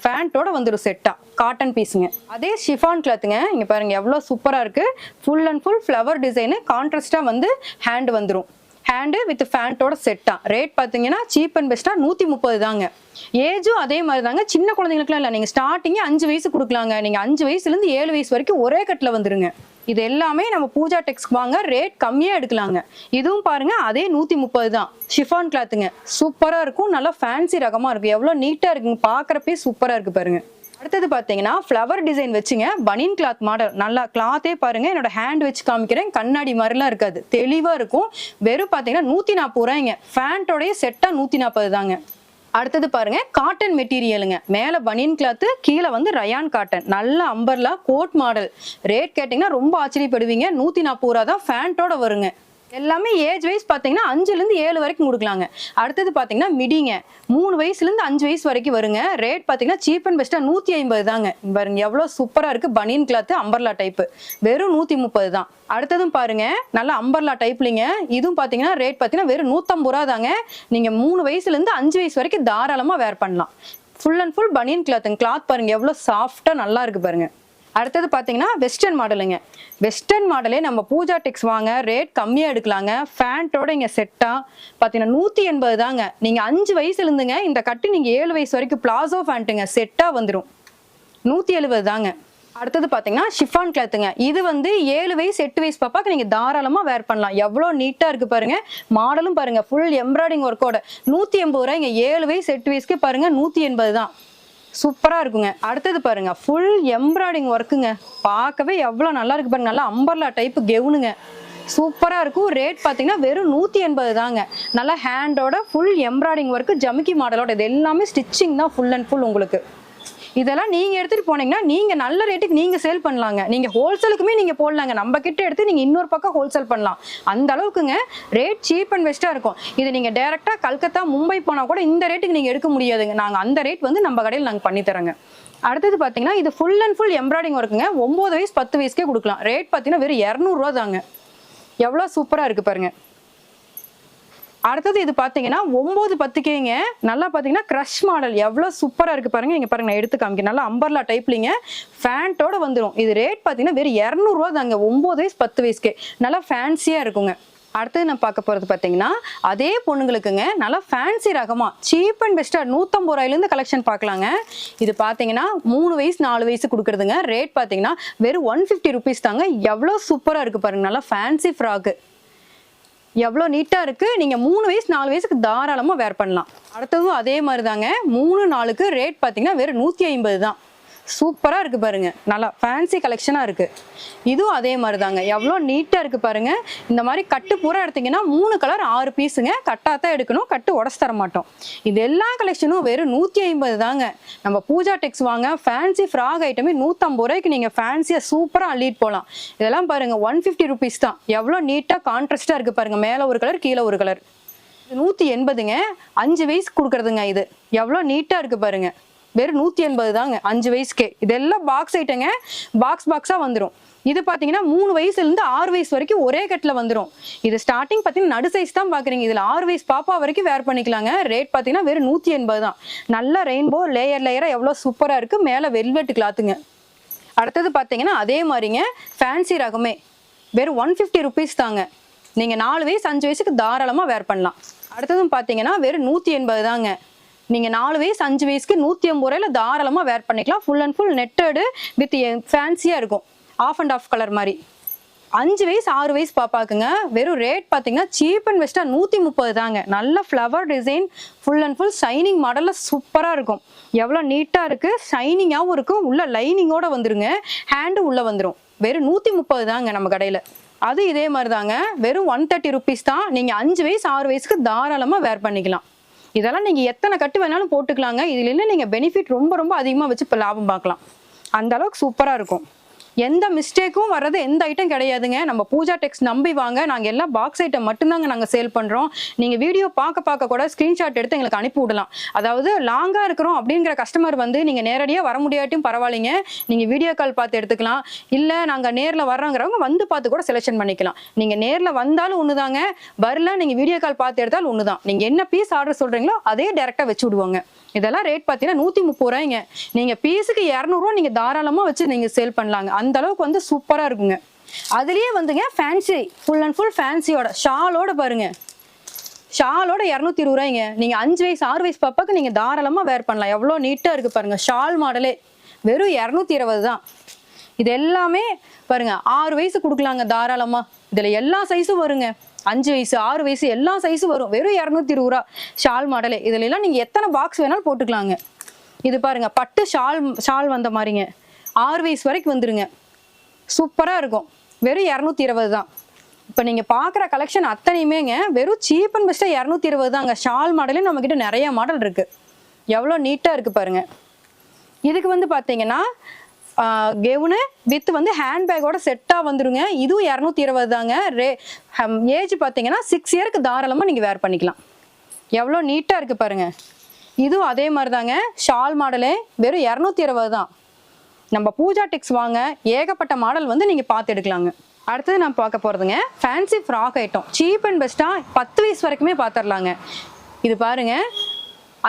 ஃபேண்ட்டோட வந்துடும் செட்டா, காட்டன் பீஸுங்க. அதே ஷிஃபான் கிளாத்துங்க. இங்கே பாருங்க எவ்வளோ சூப்பராக இருக்குது. Full and full flower design, கான்ட்ராஸ்டாக வந்து ஹேண்டு வந்துடும். ஹேண்டு வித் ஃபேண்ட்டோட செட்டா. ரேட் பார்த்தீங்கன்னா சீப் அண்ட் பெஸ்ட்டாக 130 தாங்க. ஏஜும் அதே மாதிரி தாங்க. சின்ன குழந்தைங்களுக்குலாம் இல்லை. நீங்கள் ஸ்டார்டிங்கே 5 வயசு கொடுக்கலாங்க. நீங்கள் 5 வயசுலேருந்து 7 வயசு வரைக்கும் ஒரே கட்டில் வந்துருங்க. இது எல்லாமே நம்ம பூஜா டெக்ஸ்க்கு வாங்க, ரேட் கம்மியாக எடுக்கலாங்க. இதுவும் பாருங்க அதே 130 தான். ஷிஃபான் கிளாத்துங்க. சூப்பராக இருக்கும். நல்லா ஃபேன்சி ரகமாக இருக்கும். எவ்வளோ நீட்டாக இருக்குங்க. பார்க்குறப்பே சூப்பராக இருக்குது பாருங்க. அடுத்தது பார்த்தீங்கன்னா ஃப்ளவர் டிசைன் வச்சுங்க. பனியன் கிளாத் மாடல். நல்லா கிளாத்தே பாருங்க. என்னோட ஹேண்ட் வச்சு காமிக்கிறேன். கண்ணாடி மாதிரிலாம் இருக்காது, தெளிவாக இருக்கும். வெறும் பார்த்தீங்கன்னா 140 ரூபாய்ங்க. ஃபேண்ட்டோடைய செட்டாக 140 தாங்க. அடுத்தது பாருங்க காட்டன் மெட்டீரியலுங்க. மேல பனியன் கிளாத்து, கீழே வந்து ரயான் காட்டன். நல்ல அம்பர்லா கோட் மாடல். ரேட் கேட்டீங்கன்னா ரொம்ப ஆச்சரியப்படுவீங்க. 140 ரூபா தான். ஃபேண்ட்டோட வருங்க. எல்லாமே ஏஜ் வைஸ் பார்த்தீங்கன்னா 5லேருந்து 7 வரைக்கும் கொடுக்கலாங்க. அடுத்தது பார்த்தீங்கன்னா மிடிங்க. 3 வயசுலேருந்து 5 வயசு வரைக்கும் வருங்க. ரேட் பார்த்தீங்கன்னா சீப் அண்ட் பெஸ்ட்டாக 150 தாங்க. பாருங்க எவ்வளோ சூப்பராக இருக்குது. பனியன் கிளாத்து அம்பர்லா டைப்பு. வெறும் 130 தான். அடுத்ததும் பாருங்க நல்லா அம்பர்லா டைப்லிங்க. இதுவும் பார்த்தீங்கன்னா ரேட் பார்த்தீங்கன்னா வெறும் 150 ரூபா தாங்க. நீங்கள் 3 வயசுலேருந்து 5 வயசு வரைக்கும் தாராளமாக வேர் பண்ணலாம். ஃபுல் அண்ட் ஃபுல் பனியன் கிளாத்துங்க. கிளாத் பாருங்க எவ்வளோ சாஃப்டாக நல்லா இருக்குது பாருங்க. அடுத்தது பார்த்தீங்கன்னா வெஸ்டர்ன் மாடலுங்க. வெஸ்டர்ன் மாடலே நம்ம பூஜா டெக்ஸ் வாங்க, ரேட் கம்மியாக எடுக்கலாங்க. ஃபேண்ட்டோட இங்கே செட்டாக பார்த்தீங்கன்னா 180 தாங்க. நீங்கள் 5 வயசுலேருந்துங்க இந்த கட்டு நீங்கள் 7 வயசு வரைக்கும் பிளாசோ ஃபேண்ட்டுங்க செட்டாக வந்துடும். 170 தாங்க. அடுத்தது பார்த்தீங்கன்னா ஷிஃபான் கிளாத்துங்க. இது வந்து 7 வயசு 8 வயசு பாப்பாக்கு நீங்கள் தாராளமாக வேர் பண்ணலாம். எவ்வளோ நீட்டாக இருக்குது பாருங்க. மாடலும் பாருங்க ஃபுல் எம்ப்ராய்டிங் ஒர்க்கோட. 180 ரூபாய்ங்க. 7 வயசு 8 வயசுக்கு பாருங்க 180 தான். சூப்பராக இருக்குங்க. அடுத்தது பாருங்க ஃபுல் எம்ப்ராய்டிங் ஒர்க்குங்க. பார்க்கவே எவ்வளோ நல்லா இருக்கு பாருங்க. நல்லா அம்பர்லா டைப்பு கெவுனுங்க. சூப்பராக இருக்கும். ரேட் பார்த்தீங்கன்னா வெறும் 180 தாங்க. நல்லா ஹேண்டோட ஃபுல் எம்ப்ராய்டிங் ஒர்க்கு, ஜமிக்கி மாடலோட. இது எல்லாமே ஸ்டிச்சிங் தான் ஃபுல் அண்ட் ஃபுல் உங்களுக்கு. இதெல்லாம் நீங்கள் எடுத்துகிட்டு போனீங்கன்னா நீங்கள் நல்ல ரேட்டுக்கு நீங்கள் சேல் பண்ணலாங்க. நீங்கள் ஹோல்சேலுக்குமே நீங்கள் போடலாங்க. நம்ம கிட்ட எடுத்து நீங்கள் இன்னொரு பக்கம் ஹோல்சேல் பண்ணலாம். அந்த அளவுக்குங்க ரேட் சீப் அண்ட் பெஸ்ட்டாக இருக்கும். இது நீங்கள் டேரெக்டாக கல்கத்தா, மும்பை போனால் கூட இந்த ரேட்டுக்கு நீங்கள் எடுக்க முடியாதுங்க. நாங்கள் அந்த ரேட் வந்து நம்ம கடையில் நாங்கள் பண்ணித்தரோங்க. அடுத்தது பார்த்தீங்கன்னா இது ஃபுல் அண்ட் ஃபுல் எம்ப்ராய்டிங் ஒர்க்குங்க. 9 வயசு 10 வயசுக்கே கொடுக்கலாம். ரேட் பார்த்தீங்கன்னா வெறும் 200 ரூபா தாங்க. எவ்வளோ சூப்பராக இருக்குது பாருங்க. அடுத்தது இது பார்த்தீங்கன்னா 9 10Kங்க. நல்லா பார்த்தீங்கன்னா க்ரஷ் மாடல். எவ்வளோ சூப்பராக இருக்குது பாருங்க. இங்கே பாருங்க நான் எடுத்து காமிக்கிறேன். நல்லா அம்பர்லா டைப்லிங்க. ஃபேண்ட்டோட வந்துடும். இது ரேட் பார்த்தீங்கன்னா வெறும் 200 ரூபா தாங்க. 9 வயசு 10 வயசுக்கே நல்லா ஃபேன்சியாக இருக்குங்க. அடுத்தது நான் பார்க்க போகிறது பார்த்தீங்கன்னா அதே பொண்ணுங்களுக்குங்க. நல்லா ஃபேன்சி ரகமாக சீப் அண்ட் பெஸ்ட்டாக 150 ரூபாயிலேருந்து கலெக்ஷன் பார்க்கலாங்க. இது பார்த்தீங்கன்னா 3 வயசு 4 வயசு கொடுக்குறதுங்க. ரேட் பார்த்தீங்கன்னா வெறும் 150 ருபீஸ் தாங்க. எவ்வளோ சூப்பராக இருக்குது பாருங்க. நல்லா ஃபேன்சி ஃப்ராக்கு. எவ்வளோ நீட்டாக இருக்குது. நீங்கள் 3 வயசு 4 வயசுக்கு தாராளமாக வேர் பண்ணலாம். அடுத்ததும் அதே மாதிரி தாங்க. 3 4க்கு ரேட் பார்த்தீங்கன்னா வெறும் 150 தான். சூப்பரா இருக்கு பாருங்க, நல்லா ஃபேன்சி கலெக்ஷனா இருக்கு. இதுவும் அதே மாதிரி தாங்க, எவ்வளோ நீட்டா இருக்கு பாருங்க. இந்த மாதிரி கட்டு பூரா எடுத்தீங்கன்னா 3 கலர் 6 பீஸுங்க. கட்டாத்தான் எடுக்கணும், கட்டு உடச்சு தர மாட்டோம். இது எல்லா கலெக்ஷனும் வெறும் 150 தாங்க. நம்ம பூஜா டெக்ஸ் வாங்க, ஃபேன்சி ஃப்ராக் ஐட்டமே 150 ரூபாய்க்கு நீங்க ஃபேன்சியா சூப்பரா அள்ளிட்டு போகலாம். இதெல்லாம் பாருங்க 150 ருபீஸ் தான். எவ்வளோ நீட்டா கான்ட்ராஸ்டா இருக்கு பாருங்க, மேல ஒரு கலர் கீழே ஒரு கலர். 180ங்க, 5 வயசு கொடுக்குறதுங்க. இது எவ்வளோ நீட்டா இருக்கு பாருங்க, வெறும் 180 தாங்க 5 வயசுக்கே. இதெல்லாம் பாக்ஸ் ஐட்டங்க, பாக்ஸா வந்துடும். இது பாத்தீங்கன்னா 3 வயசுல இருந்து 6 வயசு வரைக்கும் ஒரே கட்டில வந்துடும். இது ஸ்டார்டிங் பாத்தீங்கன்னா நடு சைஸ் தான் பாக்குறீங்க. இதுல 6 வயசு பாப்பா வரைக்கும் வேர் பண்ணிக்கலாங்க. ரேட் பாத்தீங்கன்னா வெறும் 180 தான். நல்ல ரெயின்போ லேயரா எவ்வளவு சூப்பரா இருக்கு. மேல வெல்வெட் கிளாத்துங்க. அடுத்தது பாத்தீங்கன்னா அதே மாதிரிங்க ஃபேன்சி ரகமே வெறும் 150 ருபீஸ் தாங்க. நீங்க 4 வயசு 5 வயசுக்கு தாராளமா வேர் பண்ணலாம். அடுத்ததும் பாத்தீங்கன்னா வெறும் 180 தாங்க. நீங்க 4 வயசு 5 வயசுக்கு 180 ரூபாயில தாராளமா வேர் பண்ணிக்கலாம். Full and full netted with ஃபேன்சியா இருக்கும், ஆஃப் அண்ட் ஆஃப் கலர் மாதிரி. 5 வயசு 6 வயசு பாப்பாக்குங்க. வெறும் ரேட் பாத்தீங்கன்னா சீப் அண்ட் பெஸ்டா 130 தாங்க. நல்ல flower design, full and full shining மாடல்ல சூப்பரா இருக்கும். எவ்வளவு நீட்டா இருக்கு, ஷைனிங்காவும் இருக்கும். உள்ள லைனிங்கோட வந்துருங்க, ஹேண்டு உள்ள வந்துடும். வெறும் 130 தாங்க நம்ம கடையில. அது இதே மாதிரி தாங்க, வெறும் 130 ருபீஸ் தான். நீங்க 5 வயசு 6 வயசுக்கு தாராளமா வேர் பண்ணிக்கலாம். இதெல்லாம் நீங்க எத்தனை கட்டு வேணாலும் போட்டுக்கலாங்க. இதுல என்ன நீங்க பெனிஃபிட் ரொம்ப அதிகமா வச்சு இப்ப லாபம் பார்க்கலாம். அந்த அளவுக்கு சூப்பரா இருக்கும். எந்த மிஸ்டேக்கும் வர்றது எந்த ஐட்டம் கிடையாதுங்க. நம்ம பூஜா டெக்ஸ் நம்பி வாங்க. நாங்க எல்லாம் பாக்ஸ் ஐட்டம் மட்டும்தாங்க நாங்க சேல் பண்றோம். நீங்க வீடியோ பார்க்க கூட ஸ்கிரீன்ஷாட் எடுத்து எங்களுக்கு அனுப்பி விடலாம். அதாவது லாங்கா இருக்கிறோம் அப்படிங்கிற கஸ்டமர் வந்து நீங்க நேரடியா வர முடியாட்டியும் பரவாயில்லைங்க, நீங்க வீடியோ கால் பார்த்து எடுத்துக்கலாம். இல்ல நாங்க நேர்ல வர்றோங்கிறவங்க வந்து பார்த்து கூட செலெக்ஷன் பண்ணிக்கலாம். நீங்க நேர்ல வந்தாலும் ஒண்ணுதாங்க, வரல நீங்க வீடியோ கால் பார்த்து எடுத்தாலும் ஒண்ணுதான். நீங்க என்ன பீஸ் ஆர்டர் சொல்றீங்களோ அதே டைரக்டா வச்சு விடுவாங்க. இதெல்லாம் ரேட் பாத்தீங்கன்னா 130 ரூபாய்ங்க. நீங்க பீஸுக்கு 200 ரூபா நீங்க தாராளமா வச்சு நீங்க சேல் பண்ணலாங்க. அந்த அளவுக்கு வந்து சூப்பரா இருக்குங்க. அதுலயே வந்துங்க ஃபேன்சி, ஃபுல் அண்ட் ஃபுல் ஃபேன்சியோட ஷாலோட பாருங்க, ஷாலோட 220 ரூபாய்ங்க. நீங்க 5 வயசு 6 வயசு பாப்பாக்கு நீங்க தாராளமா வேர் பண்ணலாம். எவ்வளவு நீட்டா இருக்கு பாருங்க. ஷால் மாடலே வெறும் 220 தான். இது எல்லாமே பாருங்க 6 வயசு கொடுக்கலாங்க தாராளமா. இதுல எல்லா சைஸும் வருங்க, 5 வயசு 6 வயசு எல்லா சைஸும் வரும். வெறும் 220 ரூபா ஷால் மாடலே. இதுல எல்லாம் நீங்க எத்தனை பாக்ஸ் வேணாலும் போட்டுக்கலாங்க. இது பாருங்க பட்டு ஷால் வந்த மாதிரிங்க, 6 வயசு வரைக்கும் வந்துருங்க. சூப்பரா இருக்கும். வெறும் 220 தான். இப்ப நீங்க பாக்குற கலெக்ஷன் அத்தனையுமேங்க வெறும் சீப் அண்ட் பெஸ்டா 220 தாங்க. ஷால் மாடலே நம்ம கிட்ட நிறைய மாடல் இருக்கு. எவ்வளவு நீட்டா இருக்கு பாருங்க. இதுக்கு வந்து பாத்தீங்கன்னா கெவுனு வித் வந்து ஹேண்ட்பேக்கோட செட்டா வந்துருங்க. இதுவும் 220 தாங்க. ஏஜ் பாத்தீங்கன்னா 6 இயருக்கு தாராளமா நீங்க வேர் பண்ணிக்கலாம். எவ்வளவு நீட்டா இருக்கு பாருங்க. இதுவும் அதே மாதிரி தாங்க, ஷால் மாடலே வெறும் 220 தான். நம்ம பூஜா டெக்ஸ் வாங்க, ஏகப்பட்ட மாடல் வந்து நீங்க பார்த்து எடுக்கலாங்க. அடுத்தது நான் பார்க்க போறதுங்க fancy frock item. Cheap and பெஸ்டா 10 வயசு வரைக்குமே பார்த்துடலாங்க. இது பாருங்க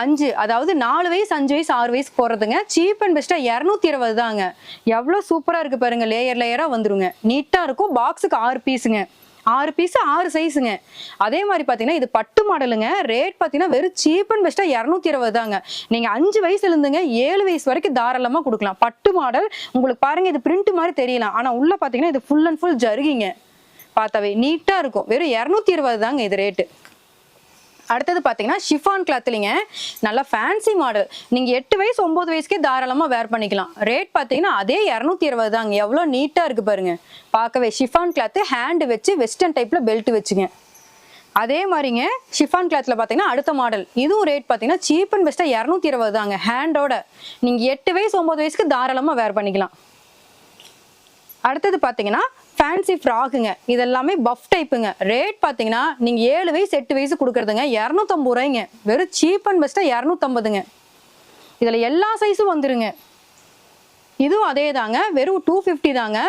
5, அதாவது 4 வயசு 5 வயசு 6 வயசு போறதுங்க. சீப் அண்ட் பெஸ்டா 220 தாங்க. எவ்வளவு சூப்பரா இருக்கு பாருங்க. லேயரா வந்துருங்க, நீட்டா இருக்கும். பாக்ஸுக்கு 6 பீஸுங்க, 6 பீஸ் 6 சைஸுங்க. அதே மாதிரி பாத்தீங்கன்னா இது பட்டு மாடலுங்க. ரேட் பாத்தீங்கன்னா வெறும் சீப் அண்ட் பெஸ்டா 220 தாங்க. நீங்க 5 வயசுல இருந்துங்க 7 வயசு வரைக்கும் தாராளமா கொடுக்கலாம். பட்டு மாடல் உங்களுக்கு பாருங்க, இது பிரிண்ட் மாதிரி தெரியலாம், ஆனா உள்ள பாத்தீங்கன்னா இது ஃபுல் அண்ட் ஃபுல் ஜருகிங்க. பார்த்தாவே நீட்டா இருக்கும். வெறும் 220 தாங்க இது ரேட்டு. அடுத்தது பாத்தீங்கன்னா ஷிஃபான் கிளாத்லிங்க, நல்ல ஃபேன்சி மாடல். நீங்க 8 வயசு 9 வயசுக்கே தாராளமா வேர் பண்ணிக்கலாம். ரேட் பாத்தீங்கன்னா அதே 220 தாங்க. எவ்வளவு நீட்டா இருக்கு பாருங்க. பார்க்கவே ஷிஃபான் கிளாத், ஹேண்ட் வச்சு வெஸ்டர்ன் டைப்ல பெல்ட் வச்சுங்க. அதே மாதிரிங்க ஷிஃபான் கிளாத்ல பாத்தீங்கன்னா அடுத்த மாடல். இதுவும் ரேட் பாத்தீங்கன்னா சீப் அண்ட் பெஸ்டா 220 தாங்க. ஹேண்டோட நீங்க 8 வயசு 9 வயசுக்கு தாராளமா வேர் பண்ணிக்கலாம். அடுத்தது பாத்தீங்கன்னா ஃபேன்சி ஃப்ராக்குங்க. இதெல்லாமே பஃப் டைப்புங்க. ரேட் பாத்தீங்கன்னா நீங்க 7 வயசு 8 வயசு கொடுக்கறதுங்க 250 ரூபாய்ங்க. வெறும் சீப் அண்ட் பெஸ்டா 250ங்க. இதுல எல்லா சைஸும் வந்துருங்க. இதுவும் அதே தாங்க, வெறும் 250 தாங்க.